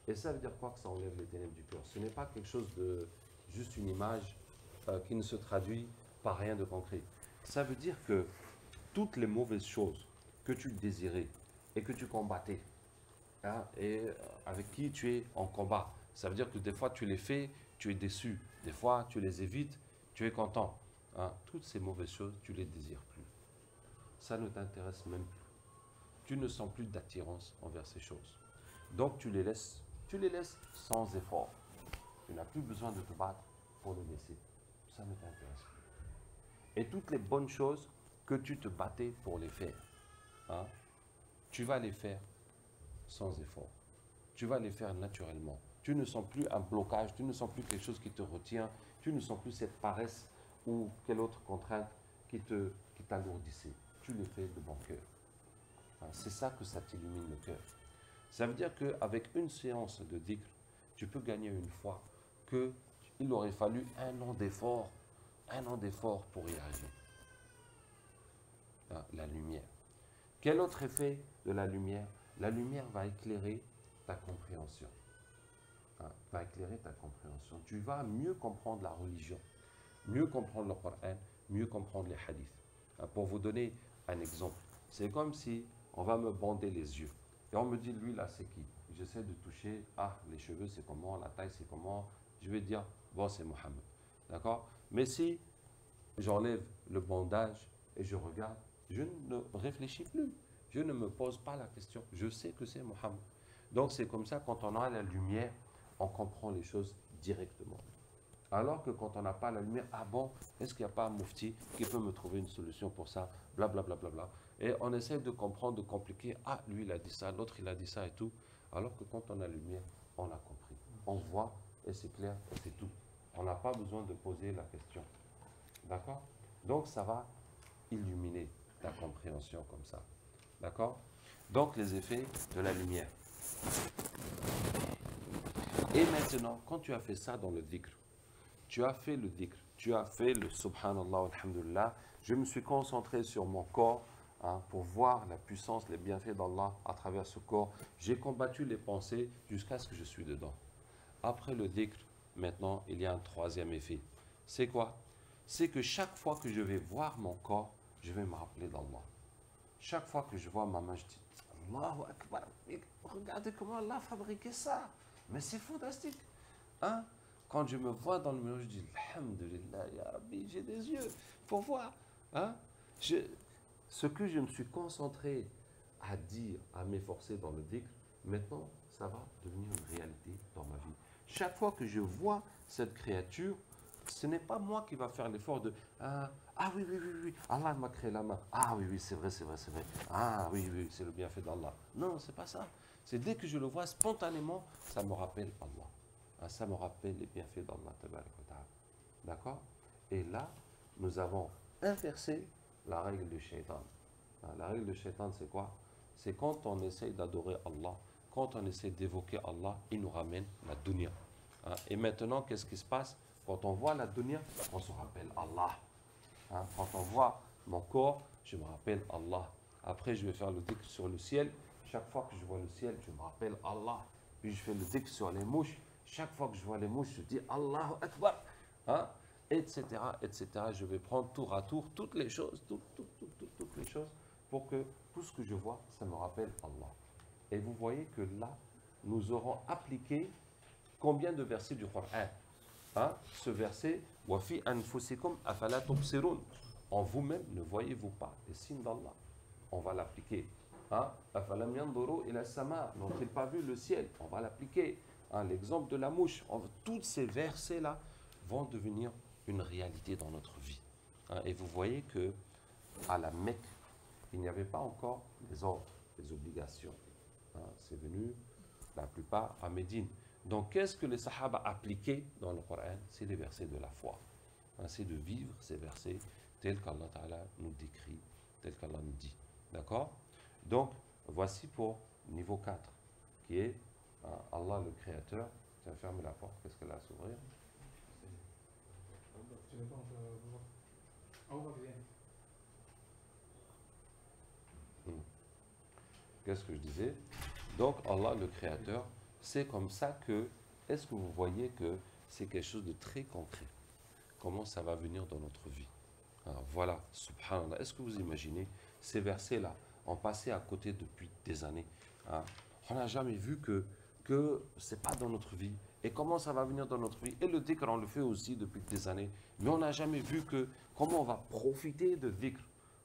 Et ça veut dire quoi que ça enlève les ténèbres du cœur? Ce n'est pas quelque chose de juste une image qui ne se traduit par rien de concret. Ça veut dire que toutes les mauvaises choses que tu désirais et que tu combattais, hein, et avec qui tu es en combat, ça veut dire que des fois tu les fais, tu es déçu. Des fois tu les évites, tu es content. Hein. Toutes ces mauvaises choses, tu ne les désires plus. Ça ne t'intéresse même plus. Tu ne sens plus d'attirance envers ces choses. Donc tu les laisses sans effort. Tu n'as plus besoin de te battre pour les laisser. Ça ne t'intéresse plus. Et toutes les bonnes choses que tu te battais pour les faire, hein, tu vas les faire sans effort. Tu vas les faire naturellement. Tu ne sens plus un blocage, tu ne sens plus quelque chose qui te retient, tu ne sens plus cette paresse ou quelle autre contrainte qui t'alourdissait. Tu les fais de bon cœur. Hein, c'est ça que ça t'illumine le cœur. Ça veut dire qu'avec une séance de dhikr, tu peux gagner une foi qu'il aurait fallu un an d'effort pour y arriver. Hein, la lumière. Quel autre effet de la lumière? La lumière va éclairer ta compréhension. Hein, va éclairer ta compréhension. Tu vas mieux comprendre la religion, mieux comprendre le Coran, mieux comprendre les hadiths. Hein, pour vous donner un exemple, c'est comme si on va me bander les yeux. Et on me dit, lui là, c'est qui? J'essaie de toucher, les cheveux, c'est comment, la taille, c'est comment. Je vais dire, bon, c'est Mohammed. D'accord? Mais si j'enlève le bandage et je regarde, je ne réfléchis plus. Je ne me pose pas la question. Je sais que c'est Mohammed. Donc, c'est comme ça, quand on a la lumière, on comprend les choses directement. Alors que quand on n'a pas la lumière, bon, est-ce qu'il n'y a pas un moufti qui peut me trouver une solution pour ça? Blablabla. Bla, bla, bla. Et on essaie de comprendre, de compliquer. Lui, il a dit ça, l'autre, il a dit ça et tout. Alors que quand on a la lumière, on a compris. On voit et c'est clair et c'est tout. On n'a pas besoin de poser la question. D'accord? Donc, ça va illuminer ta compréhension comme ça. D'accord? Donc, les effets de la lumière. Et maintenant, quand tu as fait ça dans le dhikr, tu as fait le dhikr, tu as fait le subhanallah, alhamdulillah, je me suis concentré sur mon corps, hein, pour voir la puissance, les bienfaits d'Allah à travers ce corps. J'ai combattu les pensées jusqu'à ce que je suis dedans. Après le dhikr, maintenant, il y a un troisième effet. C'est quoi? C'est que chaque fois que je vais voir mon corps, je vais me rappeler d'Allah. Chaque fois que je vois ma main, je dis Allahu Akbar, regardez comment Allah a fabriqué ça. Mais c'est fantastique. Hein? Quand je me vois dans le miroir, je dis Alhamdulillah, ya Rabbi, j'ai des yeux pour voir. Hein? Ce que je me suis concentré à dire, à m'efforcer dans le dhikr, maintenant, ça va devenir une réalité dans ma vie. Chaque fois que je vois cette créature, ce n'est pas moi qui va faire l'effort de ah oui, oui, oui, oui, Allah m'a créé la main. Ah oui, oui, c'est vrai, c'est vrai, c'est vrai. Ah oui, oui, c'est le bienfait d'Allah. Non, c'est pas ça. C'est dès que je le vois spontanément, ça me rappelle Allah. Hein, ça me rappelle les bienfaits d'Allah. D'accord? Et là, nous avons inversé la règle du shaitan. Hein, la règle du shaitan, c'est quoi? C'est quand on essaye d'adorer Allah, quand on essaie d'évoquer Allah, il nous ramène la dunya. Hein, et maintenant, qu'est-ce qui se passe? Quand on voit la dunya, on se rappelle Allah. Hein, quand on voit mon corps, je me rappelle Allah. Après, je vais faire le dhikr sur le ciel. Chaque fois que je vois le ciel, je me rappelle Allah. Puis je fais le dhikr sur les mouches. Chaque fois que je vois les mouches, je dis Allahu Akbar. Hein, etc., etc. Je vais prendre tour à tour toutes les choses, toutes les choses, pour que tout ce que je vois, ça me rappelle Allah. Et vous voyez que là, nous aurons appliqué combien de versets du Coran? Hein? Ce verset, Wafi anfusikum afala tubsirun. En vous-même, ne voyez-vous pas les signes d'Allah? On va l'appliquer. Afalam yanduru ila sama. N'ont-ils pas vu le ciel? On va l'appliquer. Hein? L'exemple de la mouche. Tous ces versets-là vont devenir une réalité dans notre vie. Hein? Et vous voyez que à la Mecque, il n'y avait pas encore les ordres, les obligations. Hein? C'est venu la plupart à Médine. Donc, qu'est-ce que les Sahaba appliquaient dans le Coran? C'est les versets de la foi. Hein, c'est de vivre ces versets tels qu'Allah Ta'ala nous décrit, tels qu'Allah nous dit. D'accord? Donc, voici pour niveau 4, qui est Allah le Créateur. Tiens, ferme la porte, qu'est-ce qu'elle a à s'ouvrir? Tu veux pas, on peut voir. On va bien. Qu'est-ce que je disais? Donc, Allah le Créateur, c'est comme ça que, est-ce que vous voyez que c'est quelque chose de très concret? Comment ça va venir dans notre vie? Alors, voilà, subhanallah. Est-ce que vous imaginez ces versets-là ont passé à côté depuis des années? Hein? On n'a jamais vu que ce n'est pas dans notre vie. Et comment ça va venir dans notre vie? Et le dhikr, on le fait aussi depuis des années. Mais on n'a jamais vu que comment on va profiter de dhikr.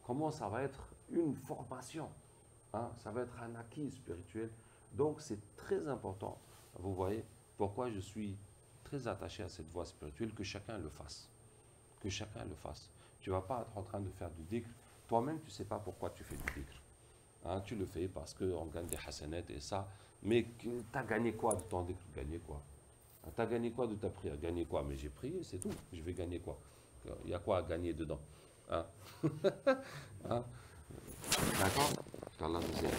Comment ça va être une formation. Hein? Ça va être un acquis spirituel. Donc, c'est très important. Vous voyez pourquoi je suis très attaché à cette voie spirituelle, que chacun le fasse. Que chacun le fasse. Tu ne vas pas être en train de faire du dhikr. Toi-même, tu ne sais pas pourquoi tu fais du dhikr. Hein, tu le fais parce qu'on gagne des hasanets et ça. Mais tu as gagné quoi de ton dhikr? Gagné quoi? Tu as gagné quoi de ta prière? Gagné quoi? Mais j'ai prié, c'est tout. Je vais gagner quoi? Il y a quoi à gagner dedans? Hein? Hein? D'accord? Qu'Allah nous aide.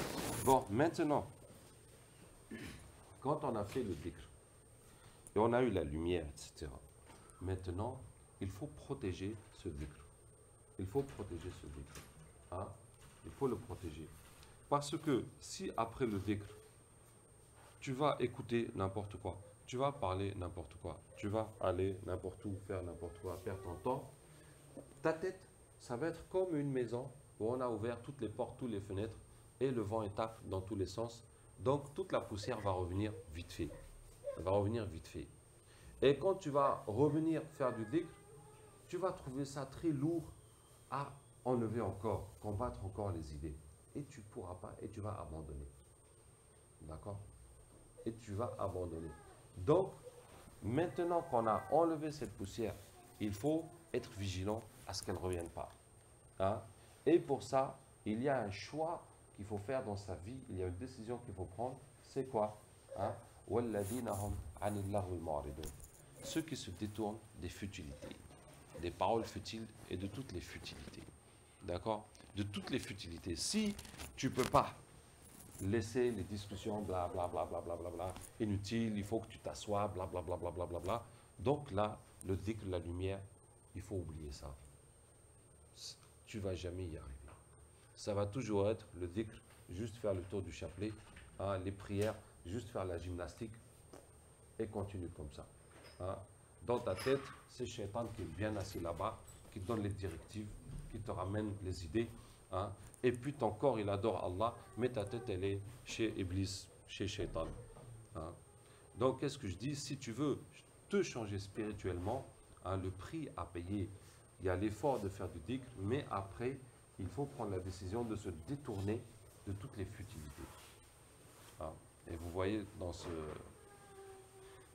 Bon, maintenant, quand on a fait le dhikr, et on a eu la lumière, etc., maintenant, il faut protéger ce dhikr. Il faut protéger ce dhikr. Hein? Il faut le protéger. Parce que si après le dhikr, tu vas écouter n'importe quoi, tu vas parler n'importe quoi, tu vas aller n'importe où, faire n'importe quoi, perdre ton temps, ta tête, ça va être comme une maison où on a ouvert toutes les portes, toutes les fenêtres, et le vent tape dans tous les sens. Donc, toute la poussière va revenir vite fait. Elle va revenir vite fait. Et quand tu vas revenir faire du dhikr, tu vas trouver ça très lourd à enlever encore, combattre encore les idées. Et tu ne pourras pas, et tu vas abandonner. D'accord? Et tu vas abandonner. Donc, maintenant qu'on a enlevé cette poussière, il faut être vigilant à ce qu'elle ne revienne pas. Hein? Et pour ça, il y a un choix qu'il faut faire dans sa vie, il y a une décision qu'il faut prendre, c'est quoi? Hein? Ceux qui se détournent des futilités, des paroles futiles et de toutes les futilités. D'accord? De toutes les futilités. Si tu ne peux pas laisser les discussions blablabla, inutiles, il faut que tu t'assoies, blablabla. Donc là, le dhikr, la lumière, il faut oublier ça. Tu ne vas jamais y arriver. Ça va toujours être le dhikr, juste faire le tour du chapelet, hein, les prières, juste faire la gymnastique et continue comme ça. Hein. Dans ta tête, c'est Shaitan qui est bien assis là-bas, qui te donne les directives, qui te ramène les idées. Hein. Et puis ton corps, il adore Allah, mais ta tête, elle est chez Iblis, chez Shaitan. Hein. Donc, qu'est-ce que je dis? Si tu veux te changer spirituellement, hein, le prix à payer. Il y a l'effort de faire du dhikr, mais après, il faut prendre la décision de se détourner de toutes les futilités. Hein. Et vous voyez dans ce...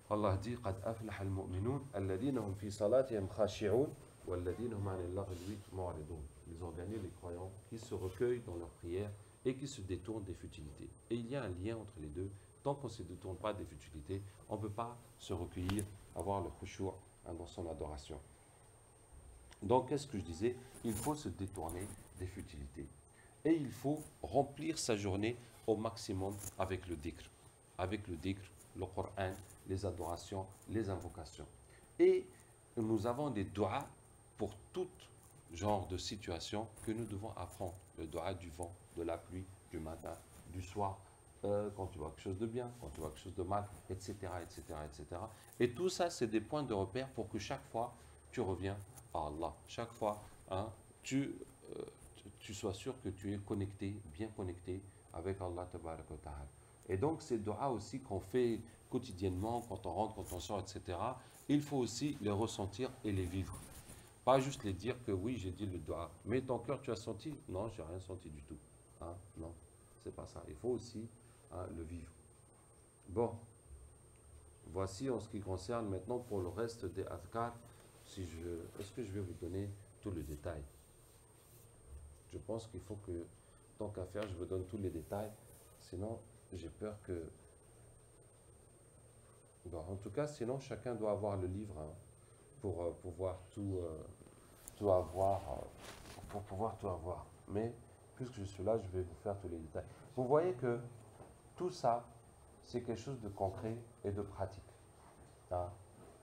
Allah dit قد أفلح المؤمنون الذين هم في صلاتهم خاشعون والذين هم عن اللغو معرضون. Ils ont gagné les croyants qui se recueillent dans leurs prières et qui se détournent des futilités. Et il y a un lien entre les deux. Tant qu'on ne se détourne pas des futilités, on ne peut pas se recueillir, avoir le khushu' dans son adoration. Donc, qu'est-ce que je disais? Il faut se détourner des futilités. Et il faut remplir sa journée au maximum avec le dhikr. Avec le dhikr, le Coran, les adorations, les invocations. Et nous avons des du'as pour tout genre de situation que nous devons apprendre. Le du'a du vent, de la pluie, du matin, du soir, quand tu vois quelque chose de bien, quand tu vois quelque chose de mal, etc., etc., etc. Et tout ça, c'est des points de repère pour que chaque fois, tu reviens à Allah. Chaque fois, hein, tu sois sûr que tu es connecté, bien connecté avec Allah Tabaraka wa Ta'ala. Et donc, ces du'as aussi qu'on fait quotidiennement, quand on rentre, quand on sort, etc., il faut aussi les ressentir et les vivre. Pas juste les dire que oui, j'ai dit le du'a. Mais ton cœur, tu as senti? Non, j'ai rien senti du tout. Hein? Non, c'est pas ça. Il faut aussi le vivre. Bon, voici en ce qui concerne maintenant pour le reste des adhkar. Est-ce que je vais vous donner tout le détail? Je pense qu'il faut que, tant qu'à faire, je vous donne tous les détails. Sinon, j'ai peur que... Bon, en tout cas, sinon, chacun doit avoir le livre hein, pour pouvoir tout avoir, pour pouvoir tout avoir. Mais, puisque je suis là, je vais vous faire tous les détails. Vous voyez que tout ça, c'est quelque chose de concret et de pratique. Hein.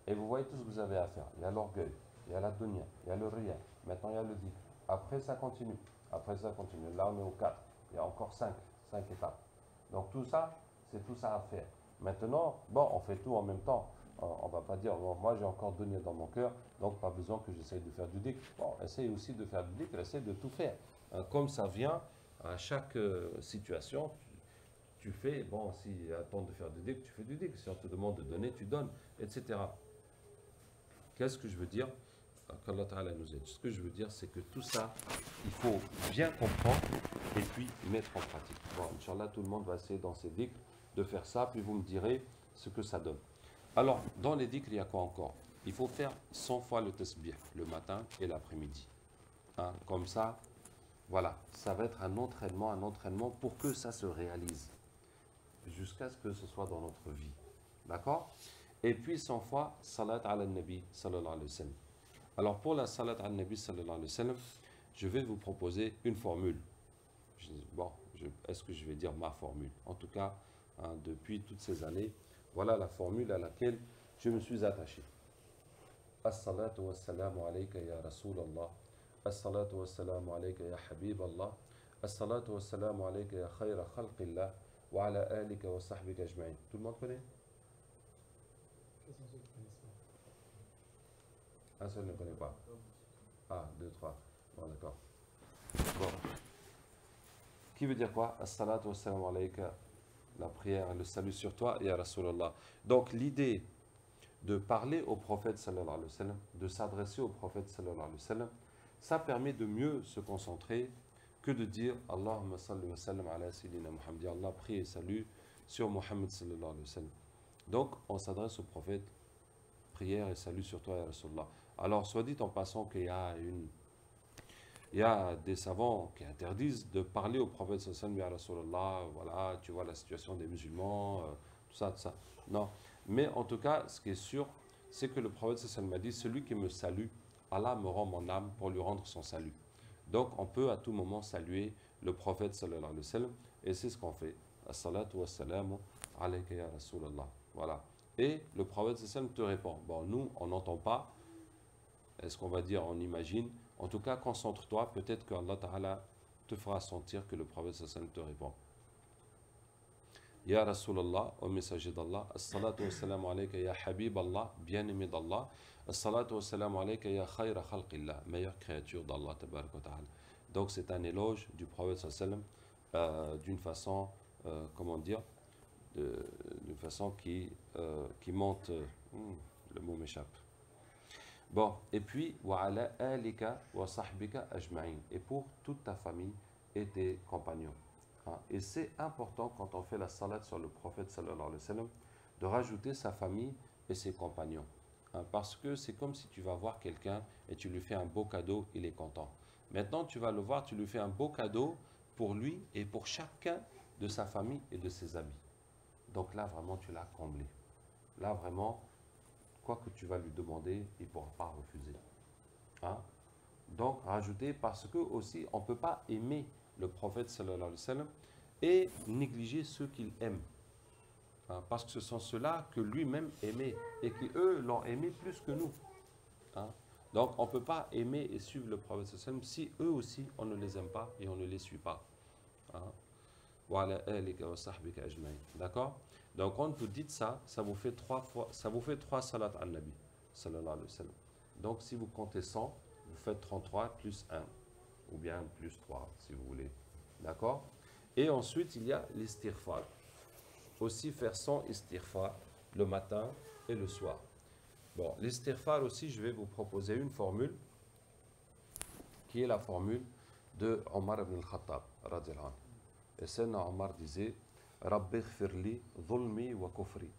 Et vous voyez tout ce que vous avez à faire. Il y a l'orgueil, il y a la dunya, il y a le riya, maintenant il y a le dhikr. Après, ça continue. Après, ça continue. Là, on est au 4. Il y a encore 5 étapes. Donc, tout ça, c'est tout ça à faire. Maintenant, bon, on fait tout en même temps. On ne va pas dire, bon, moi j'ai encore dunya dans mon cœur, donc pas besoin que j'essaye de faire du dhikr. Bon, essaye aussi de faire du dhikr, essaye de tout faire. Comme ça vient, à chaque situation, tu fais, bon, s'il y a temps de faire du dhikr, tu fais du dhikr. Si on te demande de donner, tu donnes, etc. Qu'est-ce que je veux dire? Qu'Allah Ta'ala nous aide. Ce que je veux dire, c'est que tout ça, il faut bien comprendre et puis mettre en pratique. Bon, Inch'Allah, tout le monde va essayer dans ses dhikrs de faire ça, puis vous me direz ce que ça donne. Alors, dans les dhikrs, il y a quoi encore? Il faut faire 100 fois le tasbih, le matin et l'après-midi. Hein, comme ça, voilà, ça va être un entraînement pour que ça se réalise, jusqu'à ce que ce soit dans notre vie. D'accord? Et puis 100 fois, salat ala nabi sallallahu alayhi wa sallam. Alors, pour la salat ala nabi sallallahu alayhi wa sallam, je vais vous proposer une formule. Bon, est-ce que je vais dire ma formule? En tout cas, hein, depuis toutes ces années, voilà la formule à laquelle je me suis attaché. As-salatu was-salamu alayka ya Rasulallah. As-salatu was-salamu alayka ya Habib Allah. As-salatu was-salamu alayka ya khayra khalqillah. Wa ala alika wa sahbika ajma'in. Tout le monde connaît? Un seul ne connaît pas. Ah, 2, 3. Bon, d'accord. Bon. Qui veut dire quoi? As-salatu was-salamu alayka. La prière, le salut sur toi, ya Rasulallah. Donc, l'idée de parler au prophète sallallahu alayhi wa sallam, de s'adresser au prophète sallallahu alayhi wa sallam, ça permet de mieux se concentrer que de dire Allahumma salli wa sallam ala sayyidina Muhammad. Allah prie et salue sur Muhammad sallallahu alayhi wa sallam. Donc, on s'adresse au prophète, prière et salut sur toi, ya Rasulallah. Alors, soit dit en passant qu'il y a des savants qui interdisent de parler au prophète sallallahu alayhi wa sallam, ya Rasulallah, voilà, tu vois la situation des musulmans, tout ça, tout ça. Non. Mais en tout cas, ce qui est sûr, c'est que le prophète sallallahu alayhi wa sallam a dit, celui qui me salue, Allah me rend mon âme pour lui rendre son salut. Donc, on peut à tout moment saluer le prophète sallallahu alayhi wa sallam, et c'est ce qu'on fait. As-salatu was-salamu alayka ya Rasulallah. Voilà. Et le prophète sallallahu alayhi wa sallam te répond. Bon, nous, on n'entend pas. Est-ce qu'on va dire, on imagine? En tout cas, concentre-toi, peut-être que Allah Ta'ala te fera sentir que le prophète sallallahu alayhi wa sallam te répond. Ya Rasulallah, au messager d'Allah, as-salatu wa-salamu alayka ya Habib Allah, bien-aimé d'Allah, as-salatu wa-salamu alayka ya khayra khalqillah, meilleure créature d'Allah tabaraka wa ta'ala. Donc c'est un éloge du prophète sallallahu alayhi wa sallam d'une façon, comment dire, d'une façon qui monte le mot m'échappe. Bon, et puis, وَعَلَى آلِكَ وَصَحْبِكَ أَجْمَعِينَ, et pour toute ta famille et tes compagnons. Hein. Et c'est important quand on fait la salat sur le prophète sallallahu alayhi wa sallam, de rajouter sa famille et ses compagnons. Hein, parce que c'est comme si tu vas voir quelqu'un et tu lui fais un beau cadeau, il est content. Maintenant, tu vas le voir, tu lui fais un beau cadeau pour lui et pour chacun de sa famille et de ses amis. Donc là, vraiment, tu l'as comblé. Là, vraiment, quoi que tu vas lui demander, il ne pourra pas refuser. Hein? Donc, rajouter, parce que aussi, on ne peut pas aimer le prophète sallallahu alayhi wa sallam et négliger ceux qu'il aime. Hein? Parce que ce sont ceux-là que lui-même aimait et qui, eux, l'ont aimé plus que nous. Hein? Donc, on ne peut pas aimer et suivre le prophète sallallahu alayhi wa sallam si eux aussi, on ne les aime pas et on ne les suit pas. Hein? D'accord? Donc quand vous dites ça, ça vous fait 3 salats al nabi sallallahu alayhi wa sallam. Donc si vous comptez 100, vous faites 33 plus 1 ou bien plus 3 si vous voulez. D'accord? Et ensuite il y a l'istighfar. Aussi faire 100 istighfar le matin et le soir. Bon, l'istighfar aussi, je vais vous proposer une formule qui est la formule de Omar ibn al-Khattab radiyallahu anhu. Et Sayyidina Omar disait Rabbi ghfirli dhulmi wa kufri.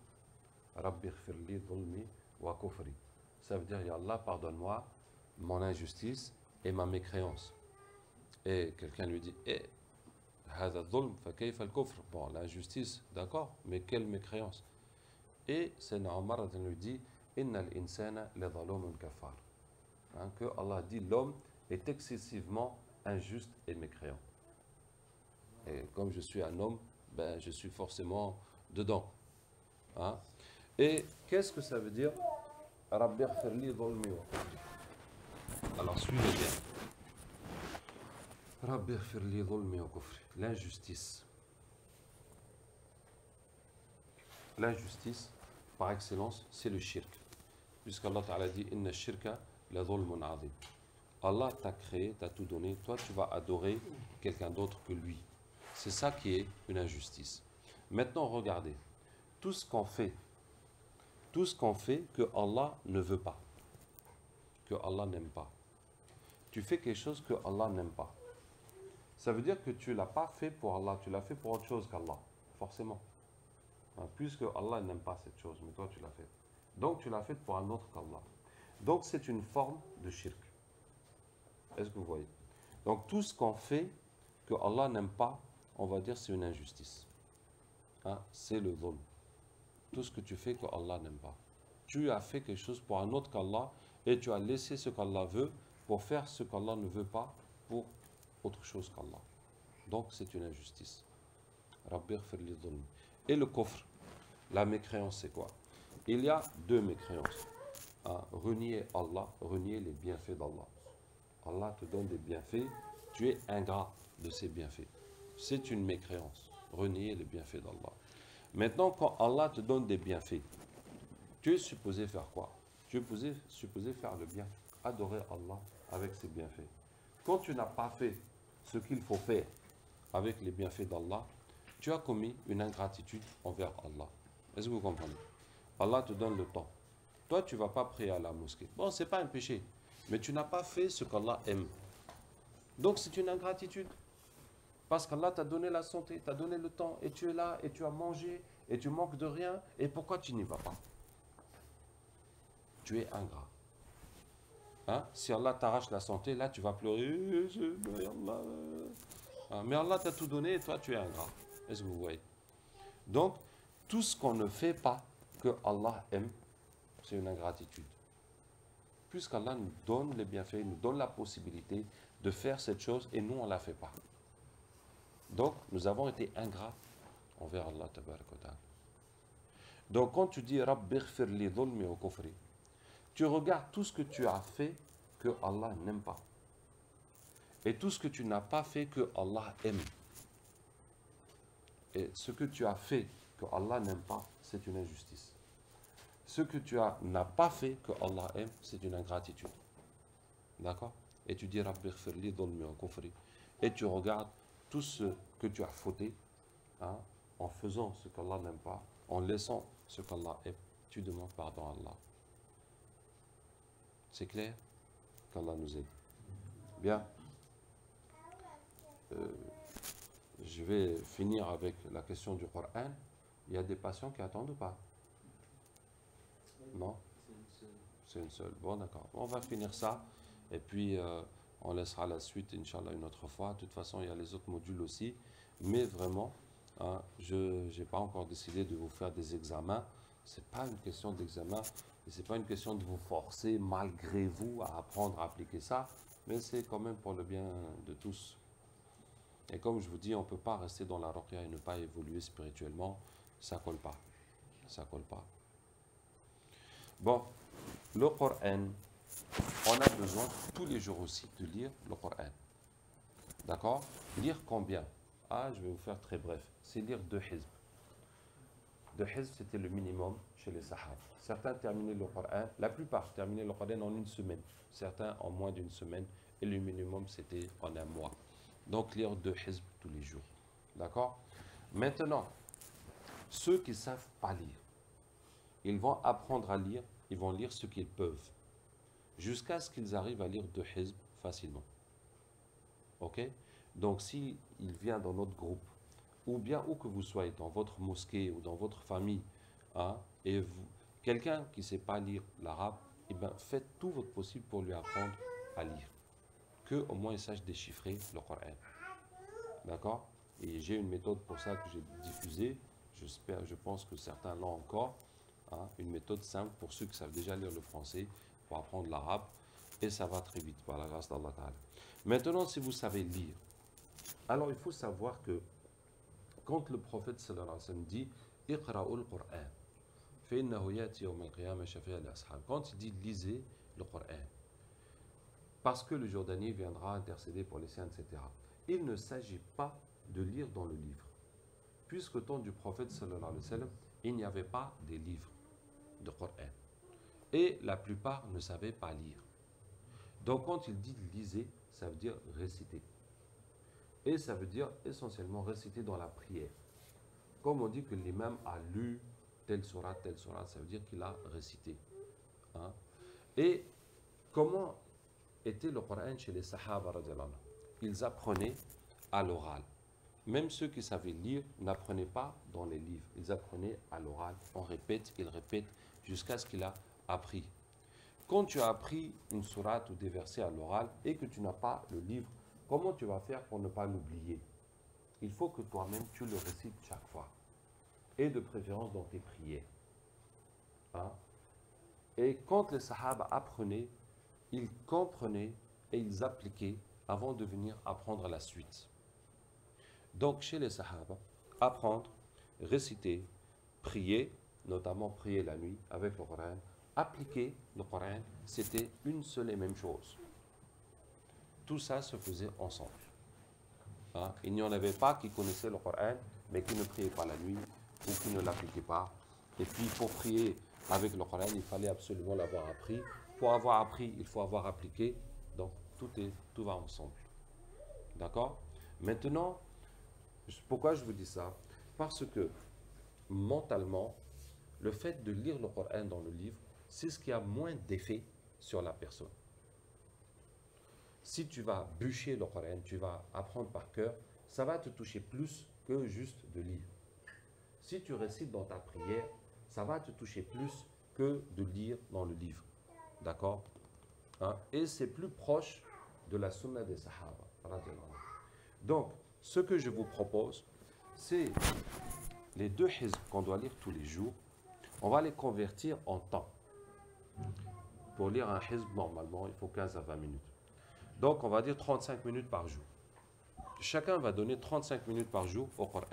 Rabbi ghfirli dhulmi wa kufri. Ça veut dire, Ya Allah, pardonne-moi mon injustice et ma mécréance. Et quelqu'un lui dit, هذا الظلم فكيف الكفر. Bon, l'injustice, d'accord, mais quelle mécréance. Et Sayyidina Omar lui dit, Inna al-insana li dhalumun kafar. Que Allah dit, l'homme est excessivement injuste et mécréant. Et comme je suis un homme, ben, je suis forcément dedans. Hein? Et qu'est-ce que ça veut dire? Rabbi ghfirli dhulmi wa kufri. Alors suivez bien. Rabbi ghfirli dhulmi wa kufri. L'injustice. L'injustice, par excellence, c'est le shirk. Puisqu'Allah Ta'ala dit Inna shirka la dhulmun adhim. Allah t'a créé, t'a tout donné. Toi, tu vas adorer quelqu'un d'autre que lui. C'est ça qui est une injustice. Maintenant, regardez. Tout ce qu'on fait que Allah ne veut pas, que Allah n'aime pas. Tu fais quelque chose que Allah n'aime pas. Ça veut dire que tu ne l'as pas fait pour Allah, tu l'as fait pour autre chose qu'Allah, forcément. Puisque Allah n'aime pas cette chose, mais toi tu l'as fait. Donc tu l'as fait pour un autre qu'Allah. Donc c'est une forme de shirk. Est-ce que vous voyez? Donc tout ce qu'on fait que Allah n'aime pas, on va dire c'est une injustice. C'est le dhulm. Tout ce que tu fais que Allah n'aime pas. Tu as fait quelque chose pour un autre qu'Allah et tu as laissé ce qu'Allah veut pour faire ce qu'Allah ne veut pas pour autre chose qu'Allah. Donc c'est une injustice. Rabbi ghfirli dhulm. Et le kufr, la mécréance, c'est quoi? Il y a deux mécréances. Renier Allah, renier les bienfaits d'Allah. Allah te donne des bienfaits, tu es ingrat de ces bienfaits. C'est une mécréance, renier les bienfaits d'Allah. Maintenant, quand Allah te donne des bienfaits, tu es supposé faire quoi? Tu es supposé faire le bien, adorer Allah avec ses bienfaits. Quand tu n'as pas fait ce qu'il faut faire avec les bienfaits d'Allah, tu as commis une ingratitude envers Allah. Est-ce que vous comprenez? Allah te donne le temps. Toi, tu ne vas pas prier à la mosquée. Bon, ce n'est pas un péché, mais tu n'as pas fait ce qu'Allah aime. Donc, c'est une ingratitude. Parce qu'Allah t'a donné la santé, t'a donné le temps, et tu es là, et tu as mangé, et tu manques de rien, et pourquoi tu n'y vas pas? Tu es ingrat. Si Allah t'arrache la santé, là, tu vas pleurer. Mais Allah t'a tout donné, et toi, tu es ingrat. Est-ce que vous voyez? Donc, tout ce qu'on ne fait pas que Allah aime, c'est une ingratitude. Puisqu'Allah nous donne les bienfaits, nous donne la possibilité de faire cette chose et nous, on ne la fait pas. Donc, nous avons été ingrats envers Allah tabarak wa ta'ala. Donc, quand tu dis Rabbi ghfirli dhulmi wa kufri, tu regardes tout ce que tu as fait que Allah n'aime pas. Et tout ce que tu n'as pas fait que Allah aime. Et ce que tu as fait que Allah n'aime pas, c'est une injustice. Ce que tu n'as pas fait que Allah aime, c'est une ingratitude. D'accord? Et tu dis Rabbi ghfirli dhulmi wa kufri. Et tu regardes tout ce que tu as fauté, en faisant ce qu'Allah n'aime pas, en laissant ce qu'Allah aime, tu demandes pardon à Allah. C'est clair? Qu'Allah nous aide. Bien. Je vais finir avec la question du Coran. Il y a des patients qui attendent ou pas? Non? C'est une seule. Bon, d'accord. On va finir ça. Et puis, on laissera la suite, Inch'Allah, une autre fois. De toute façon, il y a les autres modules aussi. Mais vraiment, hein, je n'ai pas encore décidé de vous faire des examens. Ce n'est pas une question d'examen. Et ce n'est pas une question de vous forcer, malgré vous, à apprendre à appliquer ça. Mais c'est quand même pour le bien de tous. Et comme je vous dis, on ne peut pas rester dans la ruqya et ne pas évoluer spirituellement. Ça ne colle pas. Ça ne colle pas. Bon, le Coran, on a besoin tous les jours aussi de lire le Coran. D'accord? Lire combien? Ah, je vais vous faire très bref. C'est lire 2 hizb. 2 hizb, c'était le minimum chez les Sahaba. Certains terminaient le Coran, la plupart terminaient le Coran en une semaine. Certains en moins d'une semaine. Et le minimum, c'était en un mois. Donc, lire 2 hizb tous les jours. D'accord? Maintenant, ceux qui ne savent pas lire, ils vont apprendre à lire, ils vont lire ce qu'ils peuvent, jusqu'à ce qu'ils arrivent à lire 2 hizb facilement. Ok? Donc, s'il vient dans notre groupe, ou bien où que vous soyez, dans votre mosquée ou dans votre famille, hein, et quelqu'un qui ne sait pas lire l'arabe, eh ben, faites tout votre possible pour lui apprendre à lire. Qu'au moins il sache déchiffrer le Coran. D'accord? Et j'ai une méthode pour ça que j'ai diffusée. Je pense que certains l'ont encore. Hein, une méthode simple pour ceux qui savent déjà lire le français, pour apprendre l'arabe. Et ça va très vite, par la grâce d'Allah Ta'ala. Maintenant, si vous savez lire, alors il faut savoir que quand le prophète sallallahu alayhi wa sallam dit « Iqra'ul Qur'an » quand il dit « lisez le Coran », parce que le Jordanier viendra intercéder pour les siens, etc. Il ne s'agit pas de lire dans le livre. Puisqu'au temps du prophète sallallahu alayhi wa sallam, il n'y avait pas des livres de Coran. Et la plupart ne savaient pas lire. Donc quand il dit lisez, ça veut dire réciter. Et ça veut dire essentiellement réciter dans la prière. Comme on dit que l'imam a lu telle sourate, ça veut dire qu'il a récité. Hein? Et comment était le Coran chez les Sahaba radiallahu anhu? Ils apprenaient à l'oral. Même ceux qui savaient lire n'apprenaient pas dans les livres. Ils apprenaient à l'oral. On répète, ils répètent jusqu'à ce qu'il a appris. Quand tu as appris une sourate ou des versets à l'oral et que tu n'as pas le livre, comment tu vas faire pour ne pas l'oublier? Il faut que toi-même tu le récites chaque fois. Et de préférence dans tes prières. Hein? Et quand les Sahaba apprenaient, ils comprenaient et ils appliquaient avant de venir apprendre la suite. Donc chez les Sahaba, apprendre, réciter, prier, notamment prier la nuit avec le Coran, appliquer le Coran, c'était une seule et même chose. Tout ça se faisait ensemble. Hein? Il n'y en avait pas qui connaissaient le Coran, mais qui ne priaient pas la nuit ou qui ne l'appliquaient pas. Et puis pour prier avec le Coran, il fallait absolument l'avoir appris. Pour avoir appris, il faut avoir appliqué. Donc tout va ensemble. D'accord? Maintenant, pourquoi je vous dis ça? Parce que mentalement, le fait de lire le Coran dans le livre, c'est ce qui a moins d'effet sur la personne. Si tu vas bûcher le Coran, tu vas apprendre par cœur, ça va te toucher plus que juste de lire. Si tu récites dans ta prière, ça va te toucher plus que de lire dans le livre. D'accord? Hein? Et c'est plus proche de la sunna des Sahaba. Donc, ce que je vous propose, c'est les 2 hizb qu'on doit lire tous les jours, on va les convertir en temps. Pour lire un hizb, normalement, il faut 15 à 20 minutes. Donc, on va dire 35 minutes par jour. Chacun va donner 35 minutes par jour au Coran.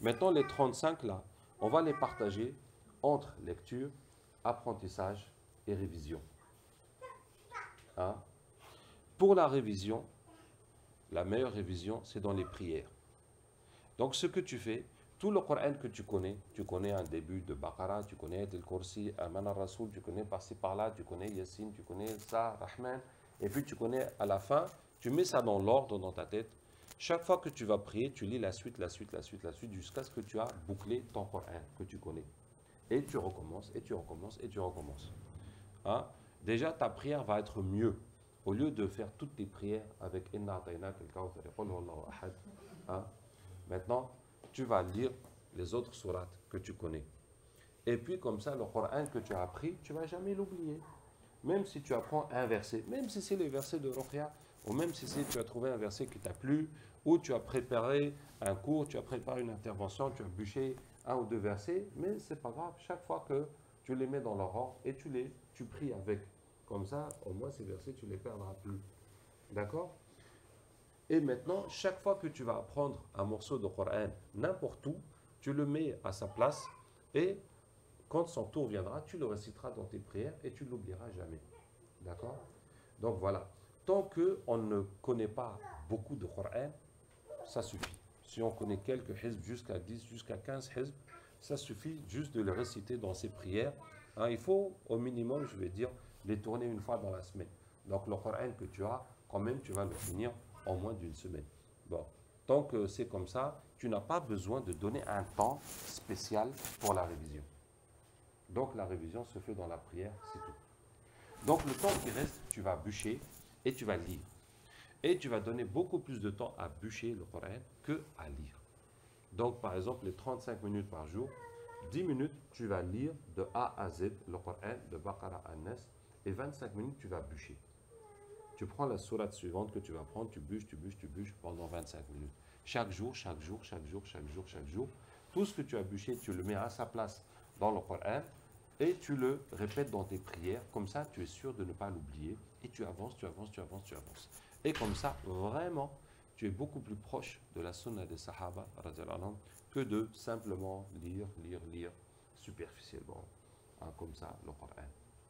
Maintenant, les 35 là, on va les partager entre lecture, apprentissage et révision. Hein? Pour la révision, la meilleure révision, c'est dans les prières. Donc, ce que tu fais, tout le Coran que tu connais un début de Baqara, tu connais Tel Kursi, Aman al-Rasoul, tu connais par-ci par-là, tu connais Yassine, tu connais ça, Rahman, et puis tu connais à la fin, tu mets ça dans l'ordre dans ta tête. Chaque fois que tu vas prier, tu lis la suite, jusqu'à ce que tu as bouclé ton Coran que tu connais. Et tu recommences, et tu recommences, et tu recommences. Hein? déjà ta prière va être mieux. Au lieu de faire toutes tes prières avec Inna Atayna Al-Kawthar et Qul Huwallahu Ahad, hein, maintenant, tu vas lire les autres sourates que tu connais. Et puis, comme ça, le Coran que tu as appris, tu ne vas jamais l'oublier. Même si tu apprends un verset, même si c'est le verset de Ruqya, ou même si tu as trouvé un verset qui t'a plu, ou tu as préparé un cours, tu as préparé une intervention, tu as bûché un ou deux versets, mais ce n'est pas grave. Chaque fois que tu les mets dans leur ordre et tu pries avec. Comme ça, au moins, ces versets, tu ne les perdras plus. D'accord? Et maintenant, chaque fois que tu vas apprendre un morceau de Coran, n'importe où, tu le mets à sa place et quand son tour viendra, tu le réciteras dans tes prières et tu ne l'oublieras jamais. D'accord? Donc voilà. Tant qu'on ne connaît pas beaucoup de Coran, ça suffit. Si on connaît quelques hizb, jusqu'à 10, jusqu'à 15 hizb, ça suffit juste de le réciter dans ses prières. Hein, il faut au minimum, je vais dire, les tourner une fois dans la semaine. Donc le Coran que tu as, quand même, tu vas le finir en moins d'une semaine. Bon, tant que c'est comme ça, tu n'as pas besoin de donner un temps spécial pour la révision. Donc la révision se fait dans la prière, c'est tout. Donc le temps qui reste, tu vas bûcher et tu vas lire. Et tu vas donner beaucoup plus de temps à bûcher le Coran qu'à lire. Donc par exemple, les 35 minutes par jour, 10 minutes, tu vas lire de A à Z le Coran, de Baqara à Nas, et 25 minutes, tu vas bûcher. Tu prends la sourate suivante que tu vas prendre, tu bûches pendant 25 minutes. Chaque jour, chaque jour, chaque jour, chaque jour, chaque jour. Tout ce que tu as bûché, tu le mets à sa place dans le Coran et tu le répètes dans tes prières. Comme ça, tu es sûr de ne pas l'oublier et tu avances, tu avances, tu avances, tu avances. Et comme ça, vraiment, tu es beaucoup plus proche de la sunna des Sahaba que de simplement lire superficiellement. Hein, comme ça, le Coran.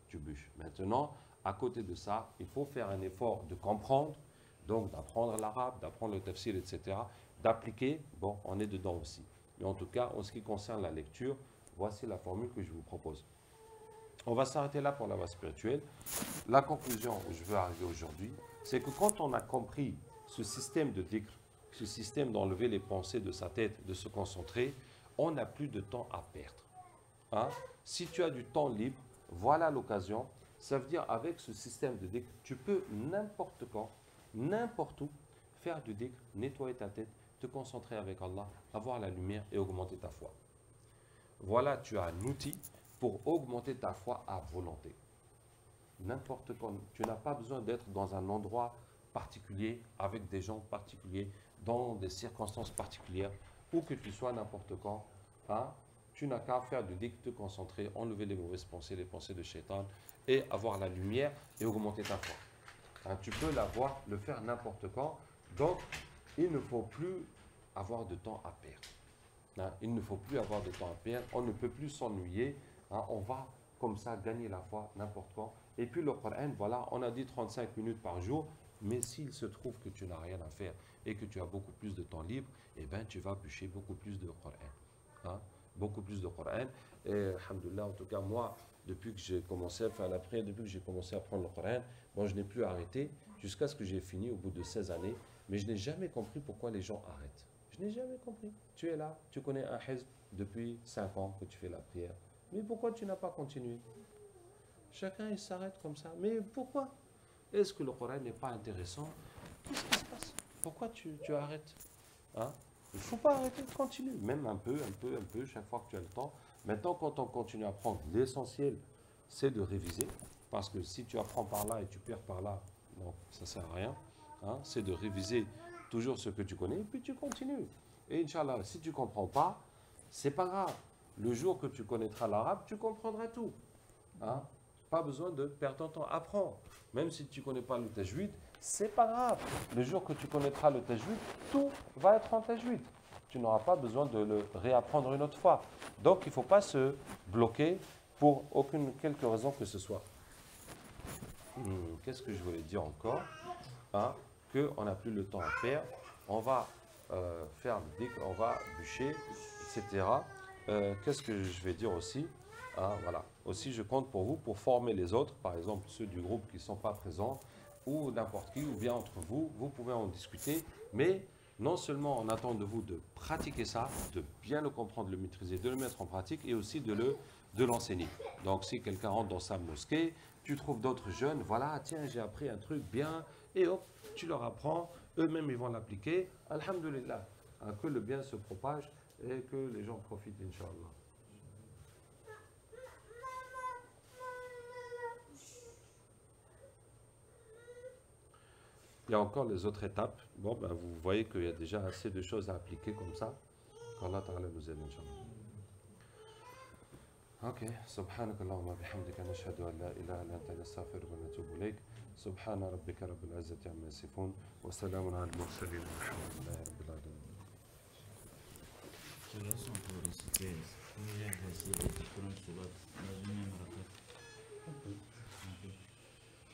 Tu bûches. Maintenant, à côté de ça, il faut faire un effort de comprendre, donc d'apprendre l'arabe, d'apprendre le tafsir, etc., d'appliquer. Bon, on est dedans aussi. Mais en tout cas, en ce qui concerne la lecture, voici la formule que je vous propose. On va s'arrêter là pour la voie spirituelle. La conclusion où je veux arriver aujourd'hui, c'est que quand on a compris ce système de dhikr, ce système d'enlever les pensées de sa tête, de se concentrer, on n'a plus de temps à perdre. Hein? Si tu as du temps libre, voilà l'occasion. Ça veut dire avec ce système de dhikr, tu peux n'importe quand, n'importe où, faire du dhikr, nettoyer ta tête, te concentrer avec Allah, avoir la lumière et augmenter ta foi. Voilà, tu as un outil pour augmenter ta foi à volonté. N'importe quand, tu n'as pas besoin d'être dans un endroit particulier, avec des gens particuliers, dans des circonstances particulières, où que tu sois n'importe quand. Hein, tu n'as qu'à faire du dhikr, te concentrer, enlever les mauvaises pensées, les pensées de shaitan, et avoir la lumière et augmenter ta foi. Hein, tu peux l'avoir, le faire n'importe quand. Donc, il ne faut plus avoir de temps à perdre. Hein, il ne faut plus avoir de temps à perdre. On ne peut plus s'ennuyer. Hein, on va comme ça gagner la foi n'importe quand. Et puis le Coran, voilà, on a dit 35 minutes par jour. Mais s'il se trouve que tu n'as rien à faire et que tu as beaucoup plus de temps libre, eh bien, tu vas bûcher beaucoup plus de Coran. Hein, beaucoup plus de Coran. Et, alhamdoulilah, en tout cas, moi, depuis que j'ai commencé à faire la prière, depuis que j'ai commencé à prendre le Coran, bon, je n'ai plus arrêté jusqu'à ce que j'ai fini au bout de 16 années. Mais je n'ai jamais compris pourquoi les gens arrêtent. Je n'ai jamais compris. Tu es là, tu connais un hizb depuis 5 ans que tu fais la prière. Mais pourquoi tu n'as pas continué? Chacun, il s'arrête comme ça. Mais pourquoi? Est-ce que le Coran n'est pas intéressant? Qu'est-ce qui se passe? Pourquoi tu arrêtes? Hein? Il ne faut pas arrêter, continue. Même un peu, chaque fois que tu as le temps. Maintenant, quand on continue à apprendre, l'essentiel, c'est de réviser. Parce que si tu apprends par là et tu perds par là, non, ça ne sert à rien. Hein? C'est de réviser toujours ce que tu connais et puis tu continues. Et Inch'Allah, si tu ne comprends pas, c'est pas grave. Le jour que tu connaîtras l'arabe, tu comprendras tout. Hein? Pas besoin de perdre ton temps. Apprends. Même si tu ne connais pas le tajwid, c'est pas grave. Le jour que tu connaîtras le tajwid, tout va être en tajwid. Tu n'auras pas besoin de le réapprendre une autre fois. Donc, il ne faut pas se bloquer pour quelque raison que ce soit. Qu'est-ce que je voulais dire encore? Hein? Qu'on n'a plus le temps à perdre. On va faire le dhikr, on va bûcher, etc. Qu'est-ce que je vais dire aussi? Hein, voilà. Aussi, je compte pour vous pour former les autres, par exemple ceux du groupe qui ne sont pas présents, ou n'importe qui, ou bien entre vous, vous pouvez en discuter, mais non seulement on attend de vous de pratiquer ça, de bien le comprendre, le maîtriser, de le mettre en pratique, et aussi de l'enseigner. Donc si quelqu'un rentre dans sa mosquée, Tu trouves d'autres jeunes, voilà, tiens, j'ai appris un truc bien, et hop, tu leur apprends, eux-mêmes ils vont l'appliquer. Alhamdulillah, hein, que le bien se propage et que les gens profitent, Inch'Allah. Il y a encore les autres étapes. Bon, ben, vous voyez qu'il y a déjà assez de choses à appliquer comme ça. qu'Allah Ta'ala nous aide, Inch'Allah. Ok. سبحانك اللهم وبحمدك نشهد أن لا إله إلا أنت نستغفرك ونتوب إليك. سبحان ربك رب العزة عما يصفون وسلام على المرسلين والحمد لله رب العالمين. Que leçon pour réciter, combien de versets de Coran sur la même raquette?